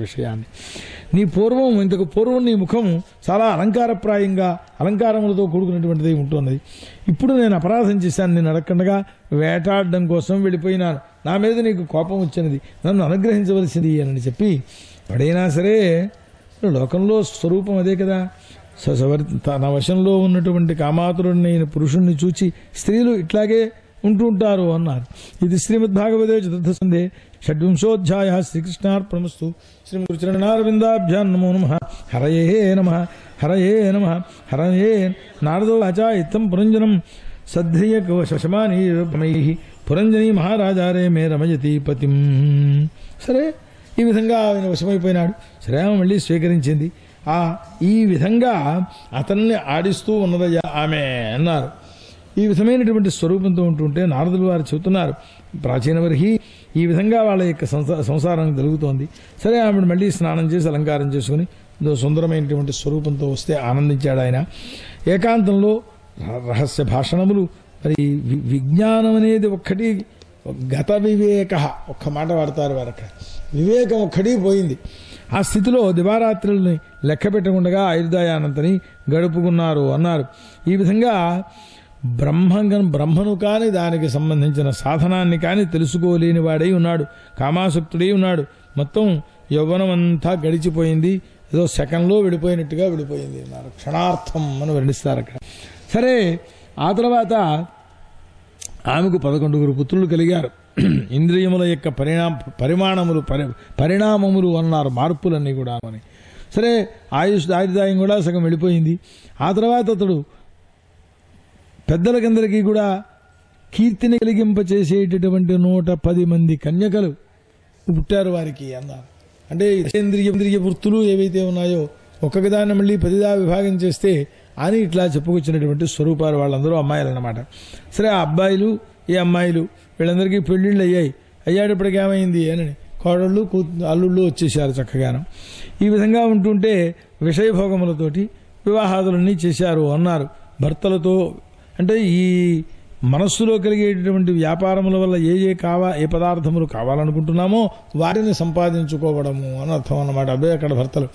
విషయాన్ని ఇంతకు పూర్వం నీ ముఖం చాలా అలంకారప్రాయంగా అలంకారములతో కూడుకున్నటువంటిది ఉంటున్నది. ఇప్పుడు నేను అపరాధం చేశాను, నేను అడగకుండా వేటాడడం కోసం వెళ్ళిపోయినాను, నా మీద నీకు కోపం వచ్చినది, నన్ను అనుగ్రహించవలసింది అని చెప్పి వాడైనా సరే లోకంలో స్వరూపం అదే కదా. తన వశంలో ఉన్నటువంటి కామాతురుడైన పురుషుణ్ణి చూచి స్త్రీలు ఇట్లాగే ఉంటూ ఉంటారు అన్నారు. ఇది శ్రీమద్భాగవతే చతుర్థ సందే షడ్వింశోధ్యాయ. శ్రీకృష్ణార్పణమస్తు. శ్రీమృచరణారవిందాభ్యాం నమో నమః. హరయే నమః. హరయే నమః. హరయే. నారదో వాచా ఇత్తం పురంజనం సద్ధ్రియ శశమానీమై పురంజని మహారాజారే మే రమయతి పతిం. సరే, ఈ విధంగా ఆయన వశమైపోయినాడు. సరే, మళ్ళీ స్వీకరించింది. ఈ విధంగా అతన్ని ఆడిస్తూ ఉన్నదయ్యా ఆమె అన్నారు. ఈ విధమైనటువంటి స్వరూపంతో ఉంటుంటే నారదులు వారు చెబుతున్నారు, ప్రాచీనవర్హి ఈ విధంగా వాళ్ళ యొక్క సంసారం జరుగుతోంది. సరే, ఆమెను మళ్ళీ స్నానం చేసి అలంకారం చేసుకుని సుందరమైనటువంటి స్వరూపంతో వస్తే ఆనందించాడు ఆయన. ఏకాంతంలో రహస్య భాషణములు, మరి విజ్ఞానం అనేది ఒక్కటి, గత వివేక ఒక్క మాట వాడతారు వారు అక్కడ. వివేకం ఒక్కటి పోయింది. ఆ స్థితిలో దివారాత్రుల్ని లెక్క పెట్టకుండా ఆయుర్దాయానంతని గడుపుకున్నారు అన్నారు. ఈ విధంగా బ్రహ్మను కాని దానికి సంబంధించిన సాధనాన్ని కానీ తెలుసుకోలేని వాడై ఉన్నాడు, కామాసక్తుడై ఉన్నాడు. మొత్తం యవ్వనం అంతా గడిచిపోయింది, ఏదో సెకండ్లో విడిపోయినట్టుగా విడిపోయింది అన్నారు. క్షణార్థం అని వర్ణిస్తారు అక్కడ. సరే, ఆ తర్వాత ఆమెకు 11 పుత్రులు కలిగారు. ఇంద్రియముల యొక్క పరిణామములు అన్నారు, మార్పులన్నీ కూడా అని. సరే, ఆయుర్దాయం కూడా సగం వెళ్ళిపోయింది. ఆ తర్వాత అతడు పెద్దలకందరికీ కూడా కీర్తిని కలిగింపచేసేటటువంటి 110 మంది కన్యకలు పుట్టారు వారికి అన్నారు. అంటే ఇంద్రియ వృత్తులు ఏవైతే ఉన్నాయో ఒక్కొక్క దాన్ని మళ్ళీ 10గా విభాగం చేస్తే అని ఇట్లా చెప్పుకొచ్చినటువంటి స్వరూపాలు వాళ్ళందరూ అమ్మాయిలు అన్నమాట. సరే, ఆ అబ్బాయిలు ఈ అమ్మాయిలు వీళ్ళందరికీ పెళ్ళిళ్ళు అయ్యేటప్పటికి ఏమైంది అని కోడళ్ళు అల్లుళ్ళు వచ్చేసారు చక్కగాను. ఈ విధంగా ఉంటుంటే విషయభోగములతోటి వివాహాదులన్నీ చేశారు అన్నారు. భర్తలతో అంటే ఈ మనస్సులో కలిగేటటువంటి వ్యాపారముల వల్ల ఏ పదార్థములు కావాలనుకుంటున్నామో వాటిని సంపాదించుకోవడము అని అర్థం అన్నమాట. అదే అక్కడ భర్తలు.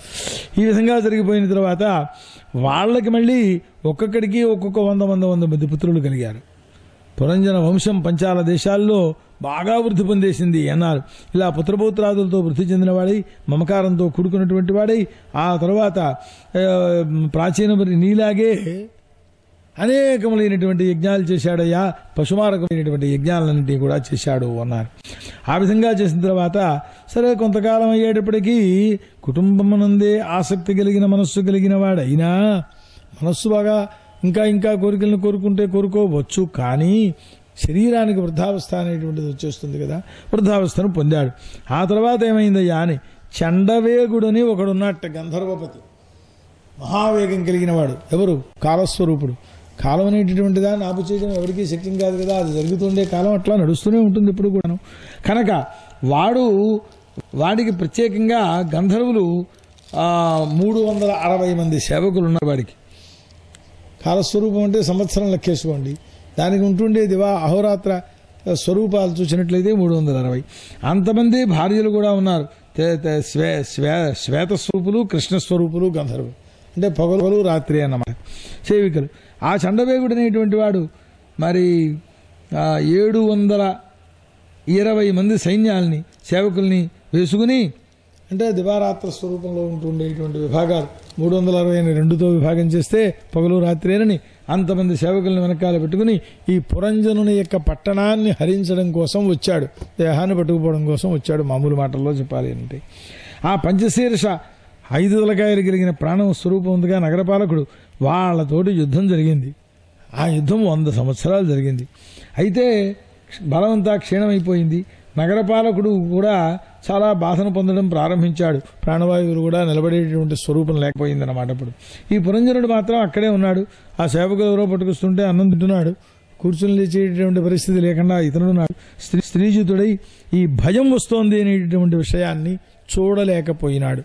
ఈ విధంగా జరిగిపోయిన తర్వాత వాళ్ళకి మళ్ళీ ఒక్కొక్కడికి ఒక్కొక్క 100 మంది పుత్రులు కలిగారు. పురంజన వంశం పంచాల దేశాల్లో బాగా వృద్ధి పొందేసింది అన్నారు. ఇలా పుత్రపౌత్రాదులతో వృద్ధి చెందిన వాడై, మమకారంతో కూడుకున్నటువంటి వాడై, ఆ తర్వాత ప్రాచీన నీలాగే అనేకములైనటువంటి యజ్ఞాలు చేశాడయ్యా, పశుమారకమైనటువంటి యజ్ఞాలన్నింటినీ కూడా చేశాడు అన్నారు. ఆ విధంగా చేసిన తర్వాత సరే, కొంతకాలం అయ్యేటప్పటికీ కుటుంబమునందే ఆసక్తి కలిగిన మనస్సు కలిగిన వాడైనా, మనస్సు బాగా ఇంకా కోరికలను కోరుకుంటే కోరుకోవచ్చు, కానీ శరీరానికి వృద్ధావస్థ అనేటువంటిది వచ్చేస్తుంది కదా, వృద్ధావస్థను పొందాడు. ఆ తర్వాత ఏమైందయ్యా అని చండవేగుడని ఒకడున్నట్ట, గంధర్వపతి, మహావేగం కలిగిన వాడు. ఎవరు? కాలస్వరూపుడు. కాలం అనేటటువంటి దాన్ని ఆపు చేయడం ఎవరికీ శక్యం కాదు కదా, అది జరుగుతుండే కాలం అట్లా నడుస్తూనే ఉంటుంది ఎప్పుడు కూడాను. కనుక వాడికి ప్రత్యేకంగా గంధర్వులు 360 మంది సేవకులు ఉన్నారు వాడికి. కాలస్వరూపం అంటే సంవత్సరం లెక్కేసుకోండి, దానికి ఉంటుండే అహోరాత్ర స్వరూపాలు చూసినట్లయితే 360. అంతమంది భార్యలు కూడా ఉన్నారు. శ్వేతస్వరూపులు, కృష్ణస్వరూపులు, గంధర్వులు అంటే పగలు రాత్రి అన్నమాట సేవికలు. ఆ చండవేగుడు అనేటువంటి వాడు మరి 720 మంది సైన్యాల్ని సేవకుల్ని వేసుకుని, అంటే దివారాత్ర స్వరూపంలో ఉంటుండేటువంటి విభాగాలు 360 2తో విభాగం చేస్తే పగలు రాత్రి అని అంతమంది సేవకుల్ని వెనకాల పెట్టుకుని ఈ పురంజనుని యొక్క పట్టణాన్ని హరించడం కోసం వచ్చాడు, దేహాన్ని పట్టుకుపోవడం కోసం వచ్చాడు. మామూలు మాటల్లో చెప్పాలి అంటే ఆ పంచశీర్ష 5 తలకాయలు కలిగిన ప్రాణం స్వరూపం ఉందిగా నగరపాలకుడు, వాళ్ళతోటి యుద్ధం జరిగింది. ఆ యుద్ధం 100 సంవత్సరాలు జరిగింది. అయితే బలమంతా క్షీణమైపోయింది. నగరపాలకుడు కూడా చాలా బాధను పొందడం ప్రారంభించాడు. ప్రాణవాయువులు కూడా నిలబడేటువంటి స్వరూపం లేకపోయిందన్నమాట. అప్పుడు ఈ పురంజనుడు మాత్రం అక్కడే ఉన్నాడు. ఆ సేవకులు ఎవరో పట్టుకొస్తుంటే అన్నం తింటున్నాడు. కూర్చుని లేచేటువంటి పరిస్థితి లేకుండా ఇతనున్నాడు. స్త్రీజితుడై ఈ భయం వస్తోంది అనేటువంటి విషయాన్ని చూడలేకపోయినాడు.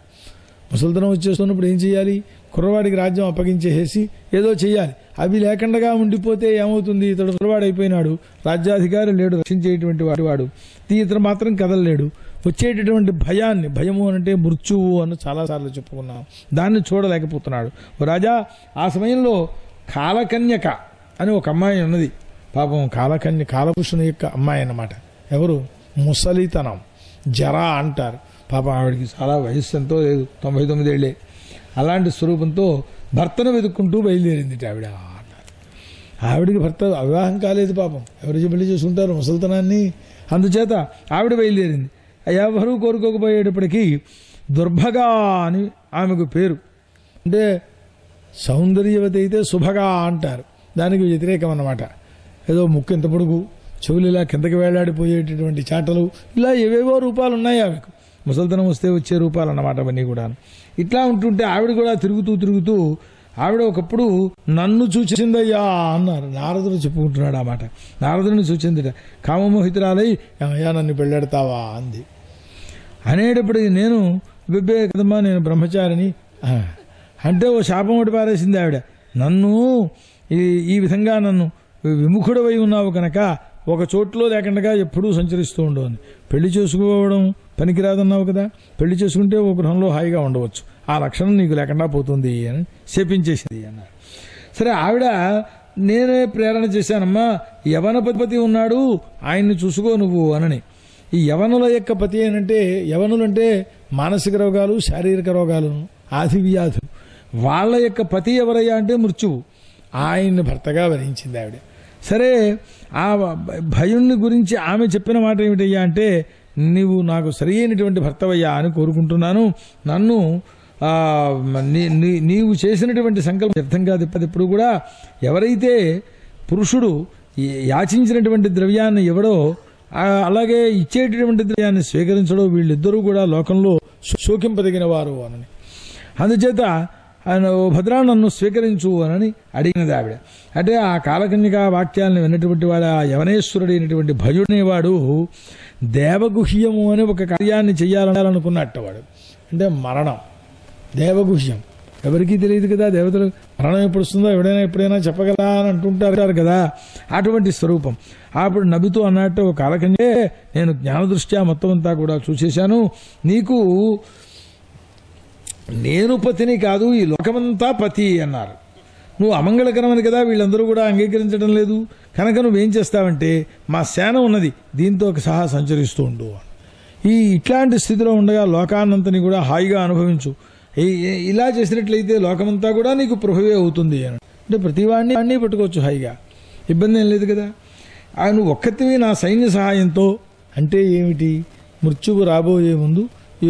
ముసలితనం వచ్చేస్తున్నప్పుడు ఏం చేయాలి? కుర్రవాడికి రాజ్యం అప్పగించేసి ఏదో చెయ్యాలి. అవి లేకుండా ఉండిపోతే ఏమవుతుంది? ఇతడు కుర్రవాడైపోయినాడు, రాజ్యాధికారి లేడు, రక్షించేటువంటి వాడు. ఇతను మాత్రం కదలలేడు. వచ్చేటటువంటి భయాన్ని, భయము అంటే మృత్యువు అని చాలాసార్లు చెప్పుకున్నాం, దాన్ని చూడలేకపోతున్నాడు. ఓ రాజా, ఆ సమయంలో కాలకన్యక అని ఒక అమ్మాయి ఉన్నది. పాపం కాలపురుషుని యొక్క అమ్మాయి అన్నమాట. ఎవరు? ముసలితనం, జర అంటారు. పాపం ఆవిడికి చాలా వయస్సు ఎంతో లేదు, 99 ఏళ్ళే. అలాంటి స్వరూపంతో భర్తను వెతుక్కుంటూ బయలుదేరింది ఆవిడ. ఆవిడికి భర్త వివాహం కాలేదు పాపం, ఎవరికి పెళ్లి చేసుకుంటారు ముసలితనాన్ని. అందుచేత ఆవిడ బయలుదేరింది. ఎవరు కోరుకోకపోయేటప్పటికీ దుర్భగా అని ఆమెకు పేరు. అంటే సౌందర్యవతి అయితే శుభగా అంటారు, దానికి వ్యతిరేకం అన్నమాట. ఏదో ముక్కు ఇంత పొడుగు, చెవులు ఇలా కిందకి వేలాడిపోయేటటువంటి చాటలు, ఇలా ఏవేవో రూపాలు ఉన్నాయి ఆమెకు. ముసలితనం వస్తే వచ్చే రూపాలు అన్నమాట అవన్నీ కూడా. ఇట్లా ఉంటుంటే ఆవిడ కూడా తిరుగుతూ ఆవిడ ఒకప్పుడు నన్ను చూచిందయ్యా అన్నారు. నారదుడు చెప్పుకుంటున్నాడు ఆ మాట. నారదుడిని చూచిందిట. కామమోహితురాలై, అయ్యా నన్ను పెళ్ళెడతావా అంది. అనేటప్పటికి నేను బిబ్బే కదమ్మా, నేను బ్రహ్మచారిని అంటే ఓ శాపం ఒకటి పారేసింది ఆవిడ. నన్ను ఈ విధంగా నన్ను విముఖుడవై ఉన్నావు కనుక ఒక చోట్లో లేకుండా ఎప్పుడూ సంచరిస్తూ ఉండవు. పెళ్లి చేసుకోవడం పనికిరాదన్నావు కదా, పెళ్లి చేసుకుంటే ఒక గృహంలో హాయిగా ఉండవచ్చు, ఆ లక్షణం నీకు లేకుండా పోతుంది అని శపించేసింది అన్నారు. సరే, ఆవిడ నేనే ప్రేరణ చేశానమ్మా, యవనపతి ఉన్నాడు, ఆయన్ని చూసుకో నువ్వు అనని. ఈ యవనుల యొక్క పతి ఏనంటే, యవనులంటే మానసిక రోగాలు, శారీరక రోగాలు, ఆది వ్యాధులు, వాళ్ళ యొక్క పతి ఎవరయ్యా అంటే మృత్యువు. ఆయన్ని భర్తగా వరించింది ఆవిడ. సరే, ఆ భయుణ్ణి గురించి ఆమె చెప్పిన మాట ఏమిటయ్యా అంటే, నీవు నాకు సరి అయినటువంటి భర్తవయ్యా అని కోరుకుంటున్నాను. నన్ను నీవు చేసినటువంటి సంకల్పం వ్యర్థం కాదు. ఇప్పుడు కూడా ఎవరైతే పురుషుడు యాచించినటువంటి ద్రవ్యాన్ని ఎవడో అలాగే ఇచ్చేటటువంటి ద్రవ్యాన్ని స్వీకరించడో వీళ్ళిద్దరూ కూడా లోకంలో శోకింపదగిన వారు అని. అందుచేత ఆయన ఓ భద్రా నన్ను స్వీకరించు అని అడిగినది ఆవిడ. అంటే ఆ కాలకన్యక వాక్యాలను విన్నటువంటి వాడు, ఆ యవనేశ్వరుడైనటువంటి భయుడనేవాడు దేవగుహ్యము అనే ఒక కార్యాన్ని చెయ్యాలనుకున్నట్టవాడు. అంటే మరణం, దేవగుహ్యం ఎవరికీ తెలియదు కదా. దేవతలు మరణం ఎప్పుడు వస్తుందో ఎవడైనా ఎప్పుడైనా చెప్పగలరా అని అంటుంటారు కదా, అటువంటి స్వరూపం. అప్పుడు నవ్వుతూ అన్నట్టు ఒక కాలకన్యే, నేను జ్ఞానదృష్ట్యా మొత్తం అంతా కూడా చూసేశాను, నీకు నేను పతిని కాదు, ఈ లోకమంతా పతి అన్నారు. నువ్వు అమంగళకరమని కదా వీళ్ళందరూ కూడా అంగీకరించడం లేదు కనుక నువ్వేం చేస్తావంటే, మా సేన ఉన్నది, దీంతో సహా సంచరిస్తూ ఉండు. ఇట్లాంటి స్థితిలో ఉండగా లోకాన్నంతని కూడా హాయిగా అనుభవించు. ఇలా చేసినట్లయితే లోకమంతా కూడా నీకు ప్రభువే అవుతుంది అని. అంటే ప్రతివాడిని పట్టుకోవచ్చు హాయిగా, ఇబ్బంది ఏం లేదు కదా. నువ్వు ఒక్కతివి నా సైన్య సహాయంతో, అంటే ఏమిటి, మృత్యువు రాబోయే ముందు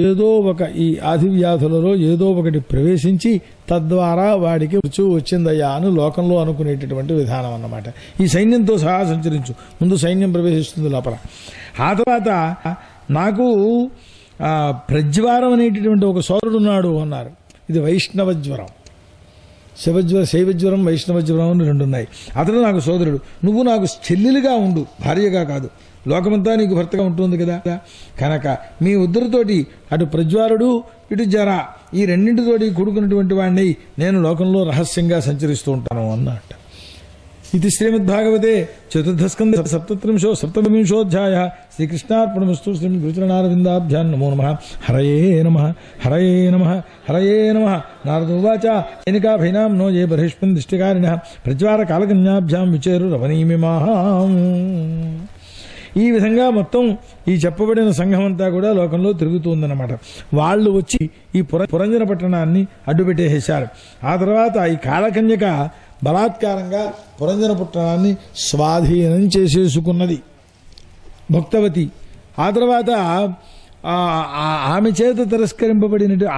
ఏదో ఒక ఈ ఆది వ్యాధులలో ఏదో ఒకటి ప్రవేశించి తద్వారా వాడికి మృత్యువు వచ్చిందయ్యా అని లోకంలో అనుకునేటటువంటి విధానం అన్నమాట. ఈ సైన్యంతో సహా సంచరించు. ముందు సైన్యం ప్రవేశిస్తుంది లోపల. ఆ తర్వాత నాకు ప్రజ్వారం అనేటటువంటి ఒక సోదరుడు ఉన్నాడు అన్నారు. ఇది వైష్ణవ జ్వరం, శైవజ్వరం, వైష్ణవ జ్వరం అని రెండు ఉన్నాయి. అతను నాకు సోదరుడు. నువ్వు నాకు చెల్లెలుగా ఉండు, భార్యగా కాదు. లోకమంతా నీకు భర్తగా ఉంటుంది కదా కనుక మీ ఉద్దరితోటి అటు ప్రజ్వారుడు ఇటు జర ఈ రెండింటితోటి కూడుకున్నటువంటి వాడిని నేను లోకంలో రహస్యంగా సంచరిస్తూ ఉంటాను అన్నట్ట. ఇది శ్రీమద్భాగవతే చతుర్థస్కంధ సప్తవింశోధ్యాయ. శ్రీకృష్ణార్పణమస్తు. శ్రీ గురుచరణారవిందాభ్యాం నమో నమః. హరయే నమః. హరయే నమః. హరయే నమః. నారదోవాచ ఏనికాభైనాం నో ఏ బర్హిష్మన్ దిష్టికారిణః ప్రజ్వార కాలకన్యాభ్యాం విచేరు రవణీమిమాహాం. ఈ విధంగా మొత్తం ఈ చెప్పబడిన సంఘం అంతా కూడా లోకంలో తిరుగుతుందన్నమాట. వాళ్ళు వచ్చి ఈ పురంజన పట్టణాన్ని అడ్డుపెట్టేసేశారు. ఆ తర్వాత ఈ కాలకన్యక బలాత్కారంగా పురంజన పట్టణాన్ని స్వాధీనం చేసేసుకున్నది భక్తవతి. ఆ తర్వాత ఆమె చేత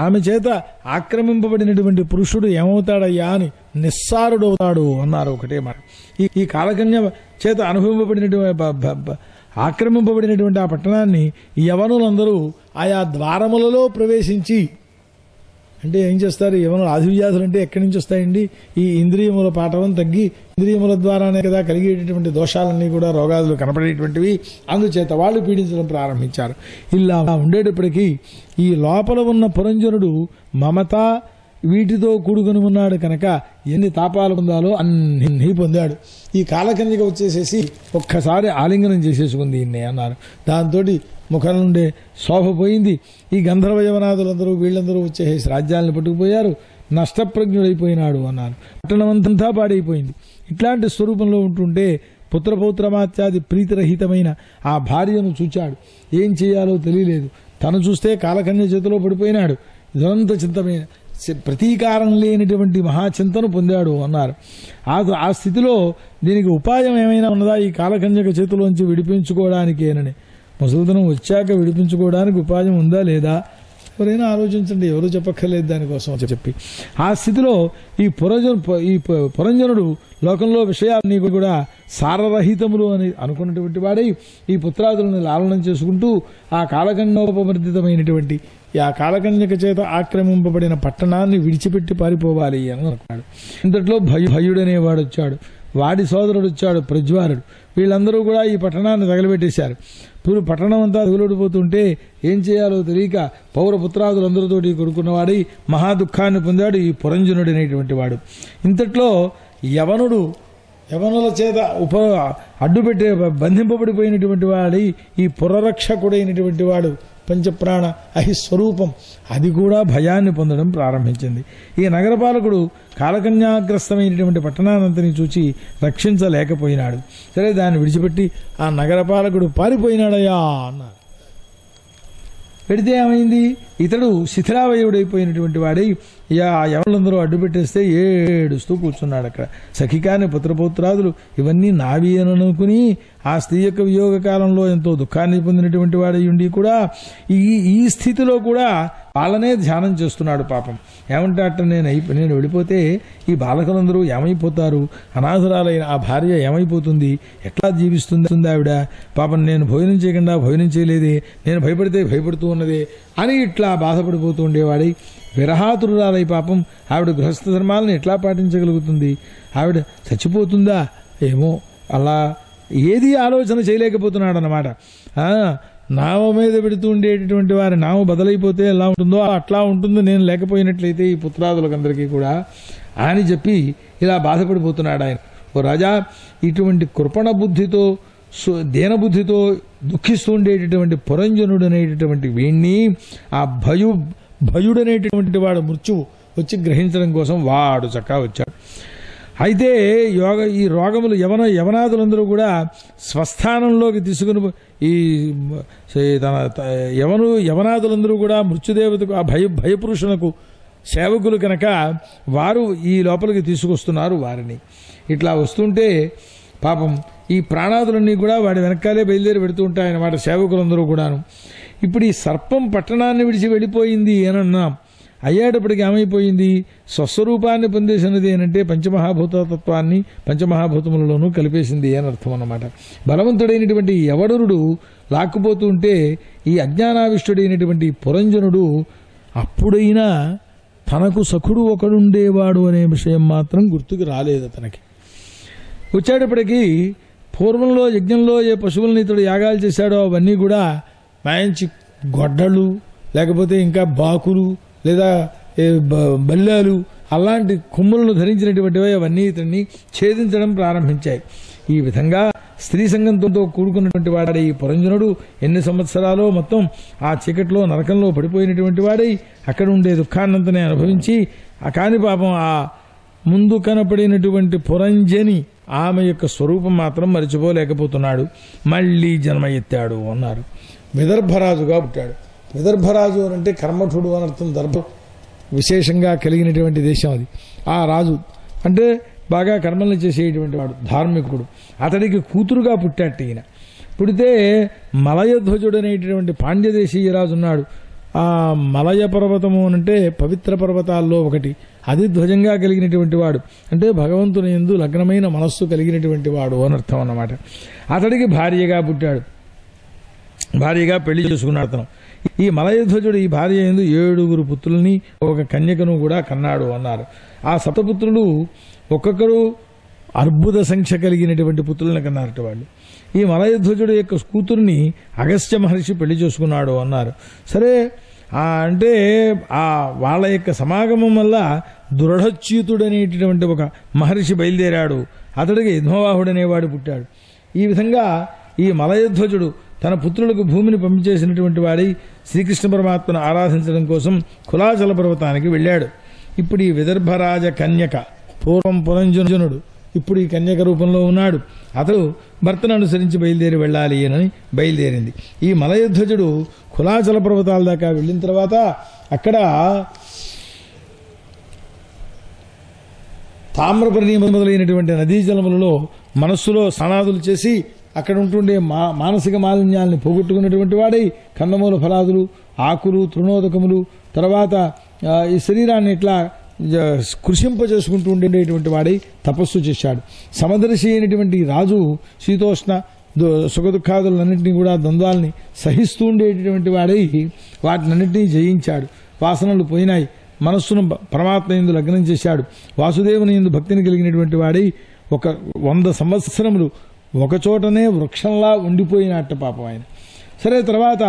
ఆమె చేత ఆక్రమింపబడినటువంటి పురుషుడు ఏమవుతాడయ్యా అని నిస్సారుడవుతాడు అన్నారు. ఒకటే మాట. ఈ కాలకన్య చేత ఆక్రమింపబడినటువంటి ఆ పట్టణాన్ని యవనులందరూ ఆయా ద్వారములలో ప్రవేశించి, అంటే ఏం చేస్తారు, యవనులు ఆదివ్యాధులు అంటే ఎక్కడి నుంచి వస్తాయండి, ఈ ఇంద్రియముల పాఠవం తగ్గి ఇంద్రియముల ద్వారానే కదా కలిగేటటువంటి దోషాలన్నీ కూడా రోగాలు కనపడేటువంటివి. అందుచేత వాళ్ళు పీడించడం ప్రారంభించారు. ఇలా ఉండేటప్పటికీ ఈ లోపల ఉన్న పురంజనుడు మమత వీటితో కూడుకుని ఉన్నాడు కనుక ఎన్ని తాపాలు పొందాలో అన్ని పొందాడు. ఈ కాలకన్యక వచ్చేసేసి ఒక్కసారి ఆలింగనం చేసేసుకుంది ఈయన్ని అన్నారు. దాంతో ముఖం నుండే శోభ పోయింది. ఈ గంధర్వ యవనాదులందరూ వీళ్ళందరూ వచ్చేసి రాజ్యాలను పట్టుకుపోయారు. నష్టప్రజ్ఞుడైపోయినాడు అన్నారు. పట్టణమంతా పాడైపోయింది. ఇట్లాంటి స్వరూపంలో ఉంటుంటే పుత్రపౌత్రమాత్యాది ప్రీతిరహితమైన ఆ భార్యను చూచాడు. ఏం చేయాలో తెలియలేదు. తను చూస్తే కాలకన్య చేతిలో పడిపోయినాడు. దురంత చింతమైన ప్రతీకారం లేనిటువంటి మహాచింతను పొందాడు అన్నారు. ఆ స్థితిలో దీనికి ఉపాయం ఏమైనా ఉన్నదా ఈ కాలకన్యక చేతిలోంచి విడిపించుకోవడానికేనని. ముసలితనం వచ్చాక విడిపించుకోవడానికి ఉపాయం ఉందా లేదా ఎవరైనా ఆలోచించండి. ఎవరు చెప్పక్కర్లేదు దానికోసం చెప్పి. ఆ స్థితిలో ఈ పురంజనుడు లోకంలో విషయాన్ని కూడా సారరహితములు అని అనుకున్నటువంటి వాడై ఈ పుత్రాదులను లాలనం చేసుకుంటూ ఆ కాలకన్యోపమర్దితమైనటువంటి ఆ కాలకన్యక చేత ఆక్రమింపబడిన పట్టణాన్ని విడిచిపెట్టి పారిపోవాలి అని అనుకున్నాడు. ఇంతట్లో భయుడనేవాడు వచ్చాడు. వాడి సోదరుడు వచ్చాడు ప్రజ్వారుడు. వీళ్ళందరూ కూడా ఈ పట్టణాన్ని తగలబెట్టేశారు. పట్టణం అంతా తగులడిపోతుంటే ఏం చేయాలో తెలియక పౌరపుత్రాదులందరితోటి కొడుకున్నవాడై మహా దుఃఖాన్ని పొందాడు ఈ పురంజనుడు అనేటువంటి వాడు. ఇంతట్లో యవనుల చేత అడ్డుపెట్టే బంధింపబడిపోయినటువంటి వాడై ఈ పురరక్షకుడైనటువంటి వాడు పంచప్రాణ అహిస్వరూపం అది కూడా భయాన్ని పొందడం ప్రారంభించింది. ఈ నగరపాలకుడు కాలకన్యాగ్రస్తమైనటువంటి పట్టణానంతని చూచి రక్షించలేకపోయినాడు. సరే దాన్ని విడిచిపెట్టి ఆ నగరపాలకుడు పారిపోయినాడయ్యా అన్నారు. పెడితే ఏమైంది? ఇతడు శిథిలావయుడైపోయినటువంటి వాడై ఆ యవనులందరూ అడ్డుపెట్టేస్తే ఏడుస్తూ కూర్చున్నాడు అక్కడ. సఖికాని పుత్రపౌత్రాదులు ఇవన్నీ నావి అని అనుకుని ఆ స్త్రీ యొక్క వియోగ కాలంలో ఎంతో దుఃఖాన్ని పొందినటువంటి వాడై ఉండి కూడా ఈ స్థితిలో కూడా వాళ్ళనే ధ్యానం చేస్తున్నాడు. పాపం ఏమంటే అట్ట నేను వెళ్ళిపోతే ఈ బాలకులందరూ ఏమైపోతారు? అనాథురాలైన ఆ భార్య ఏమైపోతుంది? ఎట్లా జీవిస్తుంది ఆవిడ? పాపం నేను భోజనం చేయకుండా భోజనం చేయలేదే, నేను భయపడితే భయపడుతూ ఉన్నదే అని ఇట్లా బాధపడిపోతూ ఉండేవాడై విరహాతురాలై పాపం ఆవిడ గృహస్థ ధర్మాలను ఎట్లా పాటించగలుగుతుంది? ఆవిడ చచ్చిపోతుందా ఏమో అలా ఏది ఆలోచన చేయలేకపోతున్నాడు అన్నమాట. నావ మీద పెడుతూ ఉండేటటువంటి వారి నావ బదలైపోతే ఎలా ఉంటుందో అట్లా ఉంటుంది నేను లేకపోయినట్లయితే ఈ పుత్రాదులకందరికీ కూడా అని చెప్పి ఇలా బాధపడిపోతున్నాడు ఆయన. ఓ రాజా, ఇటువంటి కృపణ బుద్ధితో దీనబుద్ధితో దుఃఖిస్తూ ఉండేటటువంటి పురంజనుడు అనేటటువంటి వీణ్ణి ఆ భయుడనేటటువంటి వాడు మృత్యువు వచ్చి గ్రహించడం కోసం వాడు చక్కా వచ్చాడు. అయితే ఈ రోగములు యవనాదులందరూ కూడా స్వస్థానంలోకి తీసుకుని ఈ యవనాదులందరూ కూడా మృత్యుదేవతకు ఆ భయపురుషునకు సేవకులు కనుక వారు ఈ లోపలికి తీసుకొస్తున్నారు వారిని. ఇట్లా వస్తుంటే పాపం ఈ ప్రాణాదులన్నీ కూడా వాడి వెనకాలే బయలుదేరి పెడుతూ ఉంటాయన్నమాట సేవకులందరూ కూడాను. ఇప్పుడు ఈ సర్పం పట్టణాన్ని విడిచి వెళ్ళిపోయింది అని అన్నాం. అయ్యేటప్పటికి ఏమైపోయింది? స్వస్వరూపాన్ని పొందేసినది ఏనంటే పంచమహాభూతత్వాన్ని పంచమహాభూతములలోనూ కలిపేసింది అని అర్థం అన్నమాట. బలవంతుడైనటువంటి యవనుడు లాక్కుపోతూ ఉంటే ఈ అజ్ఞానావిష్టుడైనటువంటి పురంజనుడు అప్పుడైనా తనకు సఖుడు ఒకడుండేవాడు అనే విషయం మాత్రం గుర్తుకు రాలేదు అతనికి. వచ్చేటప్పటికి పూర్వంలో యజ్ఞంలో ఏ పశువులను ఇతడు యాగాలు చేశాడో అవన్నీ కూడా మంచి గొడ్డళ్ళు లేకపోతే ఇంకా బాకులు లేదా బల్లాలు అలాంటి కొమ్ములను ధరించినటువంటివి అవన్నీ ఇతన్ని ఛేదించడం ప్రారంభించాయి. ఈ విధంగా స్త్రీ సంగంతో కూడుకున్నటువంటి వాడై ఈ పురంజనుడు ఎన్ని సంవత్సరాలో మొత్తం ఆ చీకట్లో నరకంలో పడిపోయినటువంటి వాడై అక్కడ ఉండే దుఃఖాన్నంతనే అనుభవించి కాని పాపం ఆ ముందు కనపడినటువంటి పురంజని ఆమె యొక్క స్వరూపం మాత్రం మరిచిపోలేకపోతున్నాడు. మళ్ళీ జన్మ ఎత్తాడు అన్నారు. విదర్భరాజుగా పుట్టాడు. విదర్భరాజు అంటే కర్మఠుడు అని అర్థం. దర్భ విశేషంగా కలిగినటువంటి దేశం అది. ఆ రాజు అంటే బాగా కర్మల్ని చేసేటువంటి వాడు, ధార్మికుడు. అతడికి కూతురుగా పుట్టాట ఈయన. పుడితే మలయధ్వజుడు అనేటటువంటి పాండ్యదేశీయ రాజు ఉన్నాడు. ఆ మలయ పర్వతము అంటే పవిత్ర పర్వతాల్లో ఒకటి. అది ధ్వజంగా కలిగినటువంటి వాడు అంటే భగవంతుని యందు లగ్నమైన మనస్సు కలిగినటువంటి వాడు అని అర్థం అన్నమాట. అతడికి భార్యగా పుట్టాడు. భార్యగా పెళ్లి చేసుకున్నాడు అతను. ఈ మలయధ్వజుడు ఈ భార్య యందు 7 పుత్రుల్ని ఒక కన్యకను కూడా కన్నాడు అన్నారు. ఆ సప్తపుత్రులు ఒక్కొక్కరు అర్బుద సంఖ్య కలిగినటువంటి పుత్రులను కన్నారట వాళ్ళు. ఈ మలయధ్వజుడు యొక్క కూతుర్ని అగస్త్య మహర్షి పెళ్లి చేసుకున్నాడు అన్నారు. సరే అంటే ఆ వాళ్ళ యొక్క సమాగమం వల్ల దృఢచ్యుతుడనేటటువంటి ఒక మహర్షి బయలుదేరాడు. అతడికి యజ్ఞవాహుడనేవాడు పుట్టాడు. ఈ విధంగా ఈ మలయధ్వజుడు తన పుత్రులకు భూమిని పంపించేసినటువంటి వాడై శ్రీకృష్ణ పరమాత్మను ఆరాధించడం కోసం కులాచల పర్వతానికి వెళ్ళాడు. ఇప్పుడు ఈ విదర్భరాజ కన్యక, పూర్వం పురంజనుడు, ఇప్పుడు ఈ కన్యక రూపంలో ఉన్నాడు. అతడు భర్తను అనుసరించి బయలుదేరి వెళ్ళాలి అని బయలుదేరింది. ఈ మలయధ్వజుడు కులాచల పర్వతాల దాకా వెళ్ళిన తర్వాత అక్కడ తామ్రపర్ణి మొదలైనటువంటి నదీ జలములలో మనస్సులో స్నానాదులు చేసి అక్కడ ఉంటుండే మానసిక మాలిన్యాలను పోగొట్టుకున్నటువంటి వాడై కందమూల ఫలాదులు, ఆకులు, తృణోదకములు, తర్వాత ఈ శరీరాన్ని ఇట్లా కృషింపజేసుకుంటూ ఉండేటువంటి వాడై తపస్సు చేశాడు. సమదర్శి అయినటువంటి రాజు శీతోష్ణ సుఖదుఖాదులన్నింటినీ కూడా ద్వంద్వాలని సహిస్తూ ఉండేటటువంటి వాడై వాటినన్నింటినీ జయించాడు. వాసనలు పోయినాయి. మనస్సును పరమాత్మ యందు లగ్నం చేశాడు. వాసుదేవుని యందు భక్తిని కలిగినటువంటి వాడై 100 సంవత్సరములు ఒకచోటనే వృక్షంలా ఉండిపోయినట్టు పాపం ఆయన. సరే, తర్వాత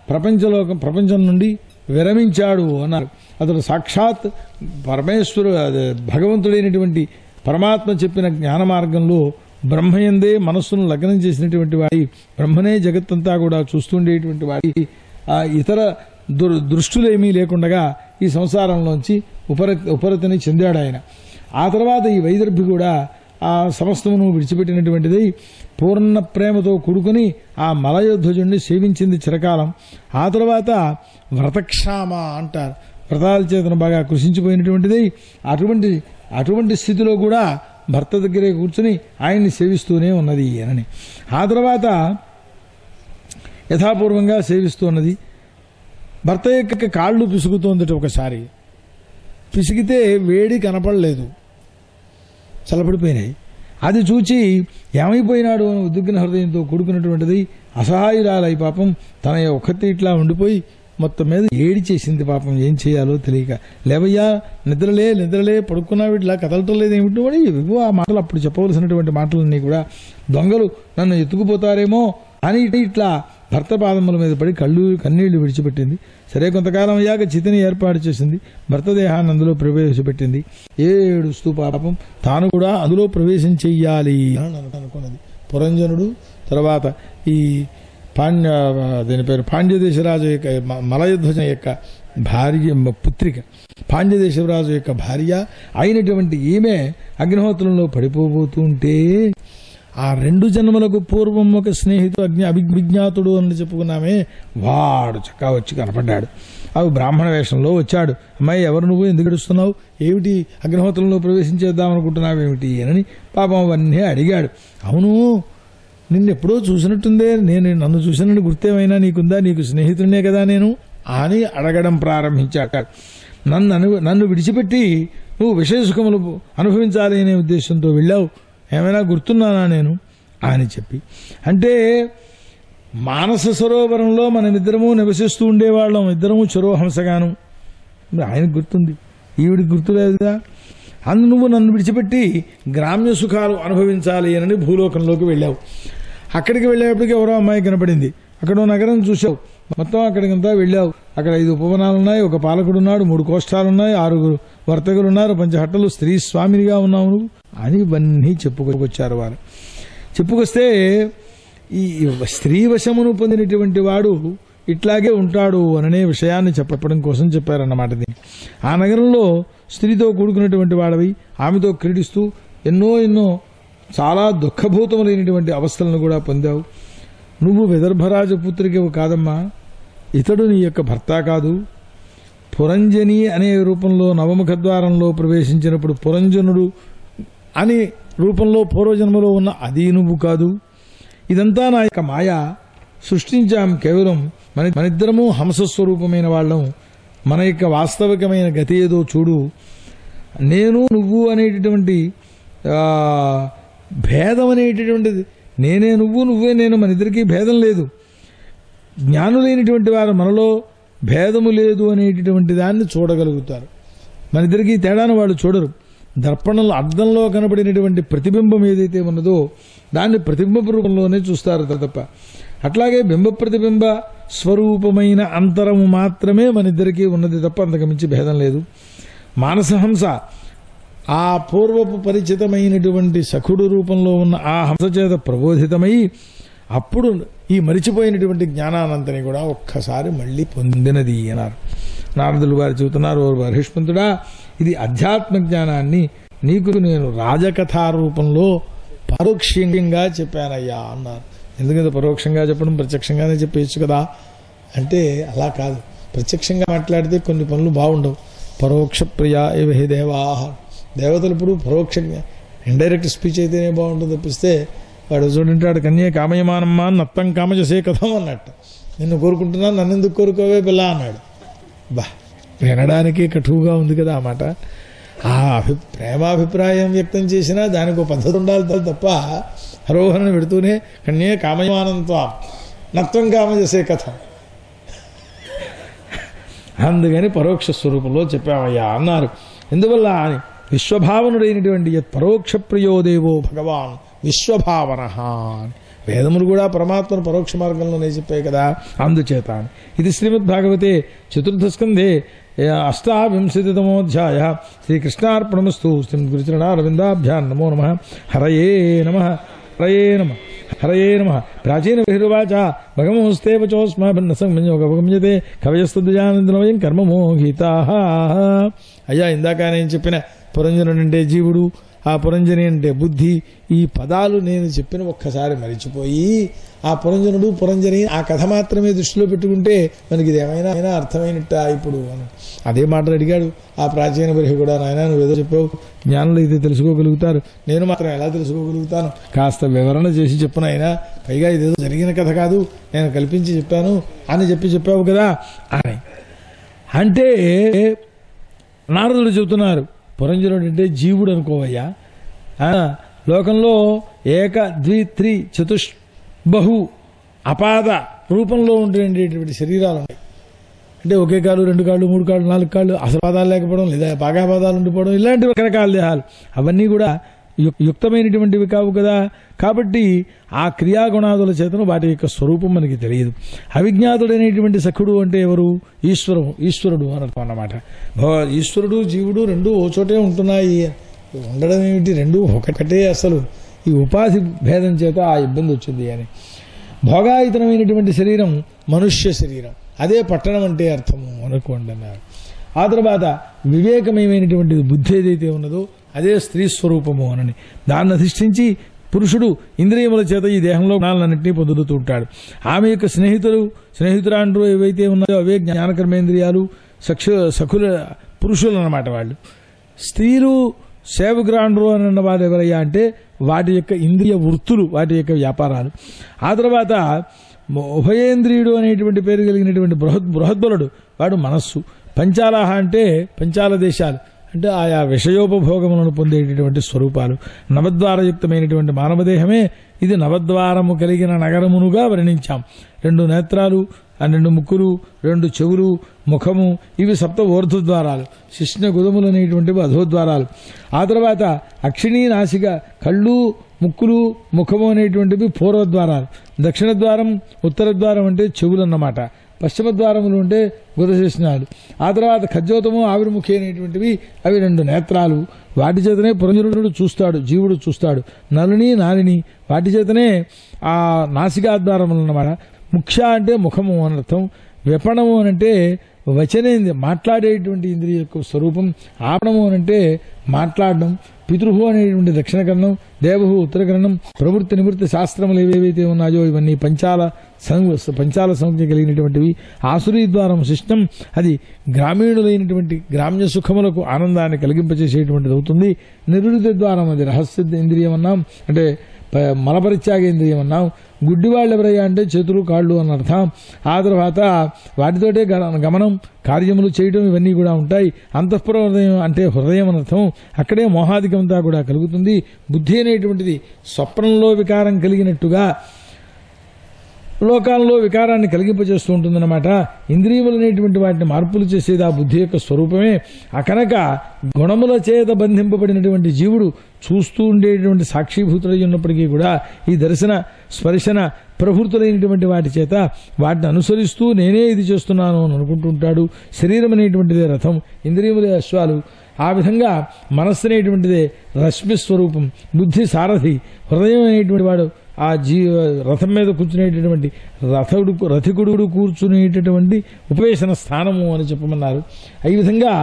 ప్రపంచం నుండి విరమించాడు అన్నారు. అతడు సాక్షాత్ భగవంతుడైనటువంటి పరమాత్మ చెప్పిన జ్ఞాన మార్గంలో బ్రహ్మయందే మనస్సును లగ్నం చేసినటువంటి వాడి, బ్రహ్మనే జగత్తంతా కూడా చూస్తుండేటువంటి వాడి, ఇతర దృష్టులేమీ లేకుండగా ఈ సంసారంలోంచి ఉపరతిని చెందాడు ఆయన. ఆ తర్వాత ఈ వైదర్భి కూడా ఆ సమస్తమును విడిచిపెట్టినటువంటిది పూర్ణ ప్రేమతో కూడుకుని ఆ మలయధ్వజుడిని సేవించింది చిరకాలం. ఆ తర్వాత వ్రతక్షామ అంటారు, వ్రతాల చేతను బాగా కృషించిపోయినటువంటిది. అటువంటి స్థితిలో కూడా భర్త దగ్గరే కూర్చుని ఆయన్ని సేవిస్తూనే ఉన్నది అని. ఆ తర్వాత యథాపూర్వంగా సేవిస్తూ ఉన్నది. భర్త యొక్క కాళ్ళు పిసుకుతోందట. ఒకసారి పిసికితే వేడి కనపడలేదు, చల్లబడిపోయినాయి. అది చూచి ఏమైపోయినాడు అని ఉద్విగ్న హృదయంతో కూడుకున్నటువంటిది అసహాయురాలై పాపం తన ఒక్కతే ఇట్లా ఉండిపోయి మొత్తం మీద ఏడి చేసింది. పాపం ఏం చేయాలో తెలియక, లేవయ్యా నిద్రలే పడుకున్నావు, ఇట్లా కదలటం లేదు ఏమిటి వాడి ఇవో ఆ మాటలు అప్పుడు చెప్పవలసినటువంటి మాటలన్నీ కూడా దొంగలు నన్ను ఎత్తుకుపోతారేమో అని ఇట్లా భర్త పాదముల మీద పడి కన్నీళ్లు విడిచిపెట్టింది. సరే, కొంతకాలం అయ్యాక చితిని ఏర్పాటు చేసింది. భర్త దేహాన్ని అందులో ప్రవేశపెట్టింది. ఏడుస్తూ పాపం తాను కూడా అందులో ప్రవేశం చెయ్యాలి అని అనుకున్నది. పురంజనుడు తర్వాత ఈ దీని పేరు పాండ్యదేశరాజు యొక్క మలయధ్వజ యొక్క భార్య పుత్రిక, పాండ్యదేశరాజు యొక్క భార్య అయినటువంటి ఈమె అగ్నిహోత్రంలో పడిపోబోతుంటే ఆ 2 జన్మలకు పూర్వం ఒక స్నేహితుడు అభిజ్ఞాతుడు అని చెప్పుకున్నామే, వాడు చక్కా వచ్చి కనపడ్డాడు. అవి బ్రాహ్మణ వేషంలో వచ్చాడు. అమ్మాయి, ఎవరు నువ్వు, ఎందుకు ఏడుస్తున్నావు, ఏమిటి అగ్నిహోత్రంలో ప్రవేశించేద్దాం అనుకుంటున్నావు ఏమిటి అని పాపం అవన్నీ అడిగాడు. అవును, నిన్నెప్పుడో చూసినట్టుందే, నన్ను చూసినట్టు గుర్తేమైనా నీకుందా, నీకు స్నేహితుడినే కదా నేను అని అడగడం ప్రారంభించాడు. నన్ను విడిచిపెట్టి నువ్వు విషయ సుఖములు అనుభవించాలి అనే ఉద్దేశంతో వెళ్ళావు, ఏమైనా గుర్తున్నానా నేను అని చెప్పి. అంటే మానస సరోవరంలో మనమిద్దరము నివసిస్తూ ఉండేవాళ్ళం, ఇద్దరము చరోహంసగాను. ఆయనకు గుర్తుంది, ఈవిడికి గుర్తులేదుగా. నువ్వు నన్ను విడిచిపెట్టి గ్రామ్య సుఖాలు అనుభవించాలి అని భూలోకంలోకి వెళ్ళావు. అక్కడికి వెళ్ళేప్పటికీ ఎవరో అమ్మాయి కనపడింది. అక్కడ నగరం చూసావు, మొత్తం అక్కడికంతా వెళ్ళావు. అక్కడ 5 ఉపవనాలున్నాయి, ఒక పాలకుడున్నాడు, 3 కోష్టాలున్నాయి, 6 వర్తకులున్నారు, 5 హట్టలు, స్త్రీ స్వామినిగా ఉన్నావు నువ్వు అని ఇవన్నీ చెప్పుకొచ్చారు వారు. చెప్పుకొస్తే ఈ స్త్రీ వశమును పొందినటువంటి వాడు ఇట్లాగే ఉంటాడు అనే విషయాన్ని చెప్పడం కోసం చెప్పారన్నమాట దీన్ని. ఆ నగరంలో స్త్రీతో కూడుకున్నటువంటి వాడవి, ఆమెతో క్రీడిస్తూ ఎన్నో చాలా దుఃఖభూతములైనటువంటి అవస్థలను కూడా పొందావు. నువ్వు విదర్భరాజపుత్రికవు కాదమ్మా, ఇతడు నీ యొక్క భర్త కాదు. పురంజని అనే రూపంలో నవముఖద్వారంలో ప్రవేశించినప్పుడు పురంజనుడు అని రూపంలో పూర్వజన్మలో ఉన్న అది నువ్వు కాదు. ఇదంతా నా యొక్క మాయ, సృష్టించాం కేవలం మనిద్దరము హంసస్వరూపమైన వాళ్ళం. మన యొక్క వాస్తవికమైన గతి ఏదో చూడు. నేను నువ్వు అనేటటువంటి భేదం అనేటటువంటిది, నేనే నువ్వు, నువ్వే నేను, మన ఇద్దరికీ భేదం లేదు. జ్ఞానులైనటువంటి వారు మనలో భేదము లేదు అనేటటువంటి దాన్ని చూడగలుగుతారు. మన ఇద్దరికీ తేడాను వాళ్ళు చూడరు. దర్పణంలో అద్దంలో కనబడినటువంటి ప్రతిబింబం ఏదైతే ఉన్నదో దాన్ని ప్రతిబింబ రూపంలోనే చూస్తారు తప్ప. అట్లాగే బింబ ప్రతిబింబ స్వరూపమైన అంతరము మాత్రమే మన ఇద్దరికీ ఉన్నది తప్ప అంతకుమించి భేదం లేదు. మానసహంస ఆ పూర్వపు పరిచితమైనటువంటి సఖుడు రూపంలో ఉన్న ఆ హంస చేత ప్రబోధితమై అప్పుడు ఈ మరిచిపోయినటువంటి జ్ఞానానంతని కూడా ఒక్కసారి మళ్ళీ పొందినది అన్నారు. నారదులు వారు చెబుతున్నారు, ఓ బర్హిష్మంతుడా, ఇది అధ్యాత్మ జ్ఞానాన్ని నీకు నేను రాజకథా రూపంలో పరోక్షంగా చెప్పానయ్యా అన్నారు. ఎందుకంటే పరోక్షంగా చెప్పడం ప్రత్యక్షంగానే చెప్పేయచ్చు కదా అంటే అలా కాదు. ప్రత్యక్షంగా మాట్లాడితే కొన్ని పనులు బాగుండవు. పరోక్ష ప్రియా ఇవ హి దేవాహ, దేవతలు ఇప్పుడు పరోక్షంగా ఇండైరెక్ట్ స్పీచ్ అయితేనే బాగుంటుంది తప్పిస్తే వాడు చూడంటాడు కన్యే కామయమానమ్మా నత్తం కామజసే కథం అన్నట్టు, నిన్ను కోరుకుంటున్నాను నన్ను ఎందుకు కోరుకోవే పిల్ల అన్నాడు. బా, వినడానికి కటువుగా ఉంది కదా ఆ మాట. ఆ ప్రేమాభిప్రాయం వ్యక్తం చేసినా దానికి ఒక పద్ధతి ఉండాలి తప్ప హరోహరణ పెడుతూనే కన్యే కామయమానంతో నత్వం కామజసే కథం, అందుకని పరోక్ష స్వరూపంలో చెప్పామయ్యా అన్నారు. ఎందువల్ల అని విశ్వభావనుడైనటువంటి పరోక్ష ప్రియోదేవో భగవాన్ విశ్వభావన. వేదములు కూడా పరమాత్మను పరోక్ష మార్గంలోనే చెప్పాయి కదా, అందుచేత. ఇది శ్రీమద్భాగవతే చతుర్థ స్కంధే 8వింశతితమోధ్యాయ. శ్రీకృష్ణార్పణమస్తు. శ్రీమద్గురుచరణారవిందాభ్యాం నమో నమః. హరయే నమః. హరయే నమః. హరయే నమః. ప్రాచీన బహిర్వాచ భగమోస్తే వచోస్మ భిన్నసంయోగమజతే కవయస్తుద్యానందనవయం కర్మమోహితాః. అయ్యా, ఇందాక నేను చెప్పిన పురంజనుడు అంటే జీవుడు, ఆ పురంజని అంటే బుద్ధి, ఈ పదాలు నేను చెప్పిన ఒక్కసారి మరిచిపోయి ఆ పురంజనుడు పురంజని ఆ కథ మాత్రమే దృష్టిలో పెట్టుకుంటే మనకి ఇది ఏమైనా అర్థమైనట్ట ఇప్పుడు అని అదే మాటలు అడిగాడు ఆ ప్రాచీన బృహి కూడా. నాయన నువ్వేదో చెప్పావు, జ్ఞానులు అయితే తెలుసుకోగలుగుతారు, నేను మాత్రం ఎలా తెలుసుకోగలుగుతాను, కాస్త వివరణ చేసి చెప్పను అయినా, పైగా ఇదేదో జరిగిన కథ కాదు నేను కల్పించి చెప్పాను అని చెప్పావు కదా అని అంటే నారదుడు చెబుతున్నారు, పురంజనుడు అంటే జీవుడు అనుకోవయ్యా. లోకంలో ఏక ద్వి త్రి చతుష్ బహు అపాద రూపంలో ఉండేటువంటి శరీరాలు ఉన్నాయి. అంటే ఒకే కాళ్ళు, 2 కాళ్ళు, 3 కాళ్ళు, 4 కాళ్ళు, అసలు పాదాలు లేకపోవడం, లేదా బాగా పాదాలు ఉండిపోవడం, ఇలాంటి రకరకాల దేహాలు అవన్నీ కూడా యుక్తమైనటువంటివి కావు కదా. కాబట్టి ఆ క్రియాగుణాదుల చేతను వాటి యొక్క స్వరూపం మనకి తెలియదు. అవిజ్ఞాతుడైనటువంటి సఖుడు అంటే ఎవరు? ఈశ్వరుడు అన్నమాట. ఈశ్వరుడు జీవుడు రెండూ ఓ చోటే ఉంటున్నాయి. ఉండడం ఏమిటి, రెండూ ఒకటే. అసలు ఈ ఉపాధి భేదం చేత ఆ ఇబ్బంది వచ్చింది అని. భోగాయుతమైనటువంటి శరీరం మనుష్య శరీరం, అదే పట్టణం అంటే అర్థము అనుకోండి అన్నారు. ఆ తర్వాత వివేకమయమైనటువంటిది బుద్ధి ఏదైతే ఉన్నదో అదే స్త్రీ స్వరూపము అని దాన్ని అధిష్ఠించి పురుషుడు ఇంద్రియముల చేత ఈ దేహంలో గుణాలన్నింటినీ పొందుతూ ఉంటాడు. ఆమె యొక్క స్నేహితురాండ్రు ఏవైతే ఉన్నాయో అవే జ్ఞానకర్మేంద్రియాలు, సఖుల పురుషులు అన్నమాట. వాళ్ళు స్త్రీలు సేవకురాండ్రు అని అన్న వారు ఎవరయ్యా అంటే వాటి యొక్క ఇంద్రియ వృత్తులు, వాటి యొక్క వ్యాపారాలు. ఆ తర్వాత ఉభయేంద్రియుడు అనేటువంటి పేరు కలిగినటువంటి బృహద్బలుడు వాడు మనస్సు. పంచాలహ అంటే పంచాల దేశాలు అంటే ఆయా విషయోపభోగములను పొందేటటువంటి స్వరూపాలు. నవద్వారయుక్తమైనటువంటి మానవదేహమే ఇది నవద్వారము కలిగిన నగరమునుగా వర్ణించాం. 2 నేత్రాలు, 2 ముక్కులు, 2 చెవులు, ముఖము, ఇవి 7 ఊర్ధ్వద్వారాలు. శిష్ణ గుదములు అనేటువంటివి అధోద్వారాలు. ఆ తర్వాత అక్షిణీ నాసిక, కళ్ళు, ముక్కులు, ముఖము అనేటువంటివి పూర్వద్వారాలు. దక్షిణ ద్వారం, ఉత్తర ద్వారం అంటే చెవులు అన్నమాట. పశ్చిమ ద్వారములు అంటే గుదశిష్ణాలు. ఆ తర్వాత ఖజ్జోతము, ఆవిర్ముఖి అనేటువంటివి అవి 2 నేత్రాలు. వాటి చేతనే పురంజనుడు చూస్తాడు, జీవుడు చూస్తాడు. నలుని నాలిని వాటి చేతనే ఆ నాసికాద్వారములు అన్నమాట. ముఖ్య అంటే ముఖము అనర్థం. విపణము అనంటే వచనేంద్రియ, మాట్లాడేటువంటి ఇంద్రియ యొక్క స్వరూపం. ఆపణము అనంటే మాట్లాడడం. పితృహు అనేటువంటి దక్షిణకరణం, దేవహు ఉత్తరకరణం. ప్రవృత్తి నివృత్తి శాస్త్రములు ఏవేవైతే ఉన్నాయో ఇవన్నీ పంచాల సంజ్ఞ కలిగినటువంటివి. ఆసురీ ద్వారం శిష్టం, అది గ్రామీణులైనటువంటి గ్రామ్య సుఖములకు ఆనందాన్ని కలిగింపచేసేటువంటిది అవుతుంది. నిరుడిత ద్వారం అది రహస్య ఇంద్రియం అన్నాం, అంటే మలపరిత్యాగేంద్రియం అన్నాం. గుడ్డివాళ్ళు ఎవరయ్యా అంటే చేతులు కాళ్ళు అని అర్థం. ఆ తర్వాత వాటితోటే గమనం, కార్యములు చేయడం ఇవన్నీ కూడా ఉంటాయి. అంతఃపుర హృదయం అంటే హృదయం అని అర్థం. అక్కడే మోహాధికమంతా కూడా కలుగుతుంది. బుద్ధి అనేటువంటిది స్వప్నంలో వికారం కలిగినట్టుగా లోకాల్లో వికారాన్ని కలిగింపజేస్తూ ఉంటుందన్నమాట. ఇంద్రియములు అనేటువంటి వాటిని మార్పులు చేసేది ఆ బుద్ధి యొక్క స్వరూపమే. కనుక గుణముల చేత బంధింపబడినటువంటి జీవుడు చూస్తూ ఉండేటువంటి సాక్షిభూతుడై ఉన్నప్పటికీ కూడా ఈ దర్శన స్పర్శన ప్రభృతులైనటువంటి వాటి చేత వాటిని అనుసరిస్తూ నేనే ఇది చేస్తున్నాను అని అనుకుంటుంటాడు. శరీరం అనేటువంటిదే రథం, ఇంద్రియములే అశ్వాలు. ఆ విధంగా మనస్సు అనేటువంటిదే రశ్మి స్వరూపం, బుద్ధి సారథి, హృదయం అనేటువంటి వాడు ఆ రథం మీద కూర్చునేటటువంటి రథికుడు కూర్చునేటటువంటి ఉపవేశన స్థానము అని చెప్పమన్నారు. ఈ విధంగా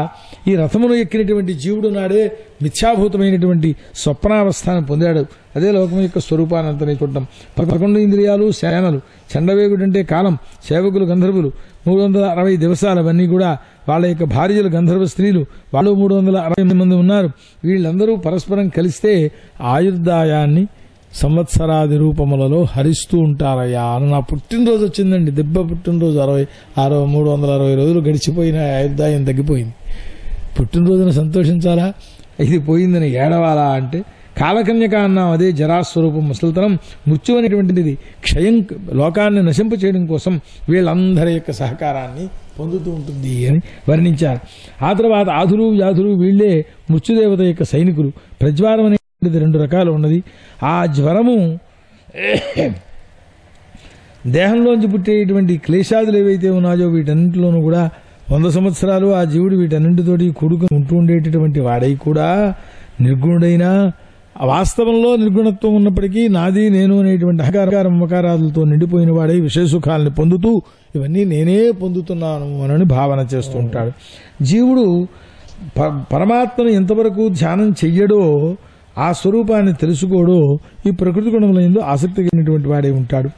ఈ రథమును ఎక్కినటువంటి జీవుడు నాడే మిథ్యాభూతమైనటువంటి స్వప్నావస్థానం పొందాడు. అదే లోకం యొక్క స్వరూపానంతని చూడటం. 11 ఇంద్రియాలు సేనలు, చండవేగుడు అంటే కాలం, సేవకులు గంధర్వులు, 360 దివసాలు, అవన్నీ కూడా వాళ్ళ యొక్క భార్యలు గంధర్వ స్త్రీలు, వాళ్ళు 360 మంది ఉన్నారు. వీళ్ళందరూ పరస్పరం కలిస్తే ఆయుర్దాయాన్ని సంవత్సరాది రూపములలో హరిస్తూ ఉంటారయ్యా అని నా పుట్టినరోజు వచ్చిందండి. దెబ్బ పుట్టినరోజు 360 రోజులు గడిచిపోయిన ఆయుర్దాయం తగ్గిపోయింది. పుట్టినరోజున సంతోషించాలా, ఇది పోయిందని ఏడవాలా అంటే కాలకన్యక అన్నాం. అదే జరాస్వరూపం, ముసలితనం, మృత్యు అనేటువంటిది క్షయం, లోకాన్ని నశింప చేయడం కోసం వీళ్ళందరి యొక్క సహకారాన్ని పొందుతూ ఉంటుంది అని వర్ణించారు. ఆ తర్వాత ఆధులు వ్యాధులు వీళ్లే మృత్యుదేవత యొక్క సైనికులు. ప్రజ్వారం అనేటువంటిది 2 రకాలు ఉన్నది. ఆ జ్వరము దేహంలోంచి పుట్టేటువంటి క్లేశాదులు ఏవైతే ఉన్నాయో వీటన్నింటిలోనూ కూడా 100 సంవత్సరాలు ఆ జీవుడు వీటన్నింటితోటి కూడుకుని ఉంటూ ఉండేటటువంటి వాడై కూడా నిర్గుణుడైనా వాస్తవంలో నిర్గుణత్వం ఉన్నప్పటికీ నాది నేను అనేటువంటి అహంకార మమకారాలతో నిండిపోయిన వాడై విషయసుఖాలను పొందుతూ ఇవన్నీ నేనే పొందుతున్నాను అని భావన చేస్తూ ఉంటాడు. జీవుడు పరమాత్మను ఎంతవరకు ధ్యానం చెయ్యడో, ఆ స్వరూపాన్ని తెలుసుకోడో ఈ ప్రకృతి గుణముల యందు ఆసక్తి కలిగినటువంటి వాడే ఉంటాడు.